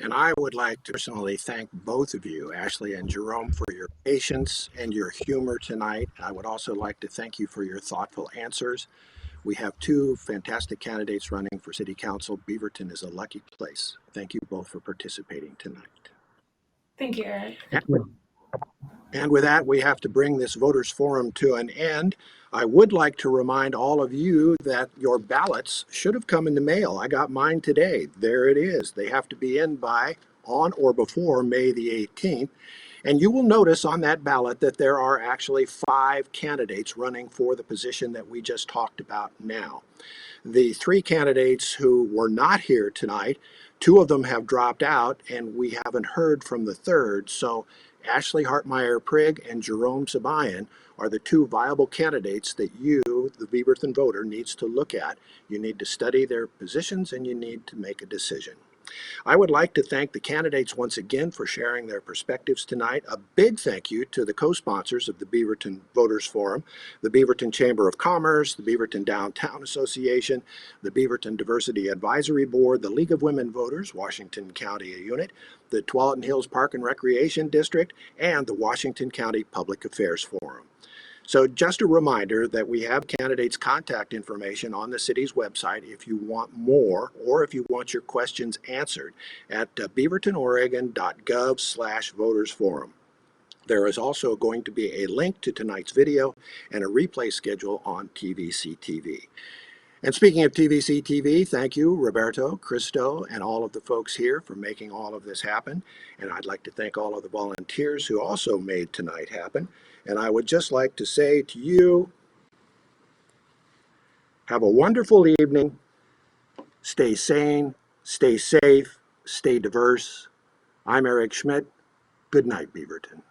And I would like to personally thank both of you, Ashley and Jerome, for your patience and your humor tonight. I would also like to thank you for your thoughtful answers. We have two fantastic candidates running for City Council. Beaverton is a lucky place. Thank you both for participating tonight. Thank you, Eric. And with that, we have to bring this voters forum to an end. I would like to remind all of you that your ballots should have come in the mail. I got mine today. There it is. They have to be in by on or before May the 18th. And you will notice on that ballot that there are actually 5 candidates running for the position that we just talked about now. The 3 candidates who were not here tonight, 2 of them have dropped out, and we haven't heard from the third. So Ashley Hartmeyer-Prigg and Jerome Sabayan are the 2 viable candidates that you, the Beaverton voter, needs to look at. You need to study their positions and you need to make a decision. I would like to thank the candidates once again for sharing their perspectives tonight. A big thank you to the co-sponsors of the Beaverton Voters Forum, the Beaverton Chamber of Commerce, the Beaverton Downtown Association, the Beaverton Diversity Advisory Board, the League of Women Voters, Washington County Unit, the Tualatin Hills Park and Recreation District, and the Washington County Public Affairs Forum. So just a reminder that we have candidates' contact information on the city's website if you want more or if you want your questions answered at beavertonoregon.gov/votersforum. There is also going to be a link to tonight's video and a replay schedule on TVC TV. And speaking of TVC TV, thank you, Roberto, Cristo, and all of the folks here for making all of this happen. And I'd like to thank all of the volunteers who also made tonight happen. And I would just like to say to you, have a wonderful evening. Stay sane, stay safe, stay diverse. I'm Eric Schmidt. Good night, Beaverton.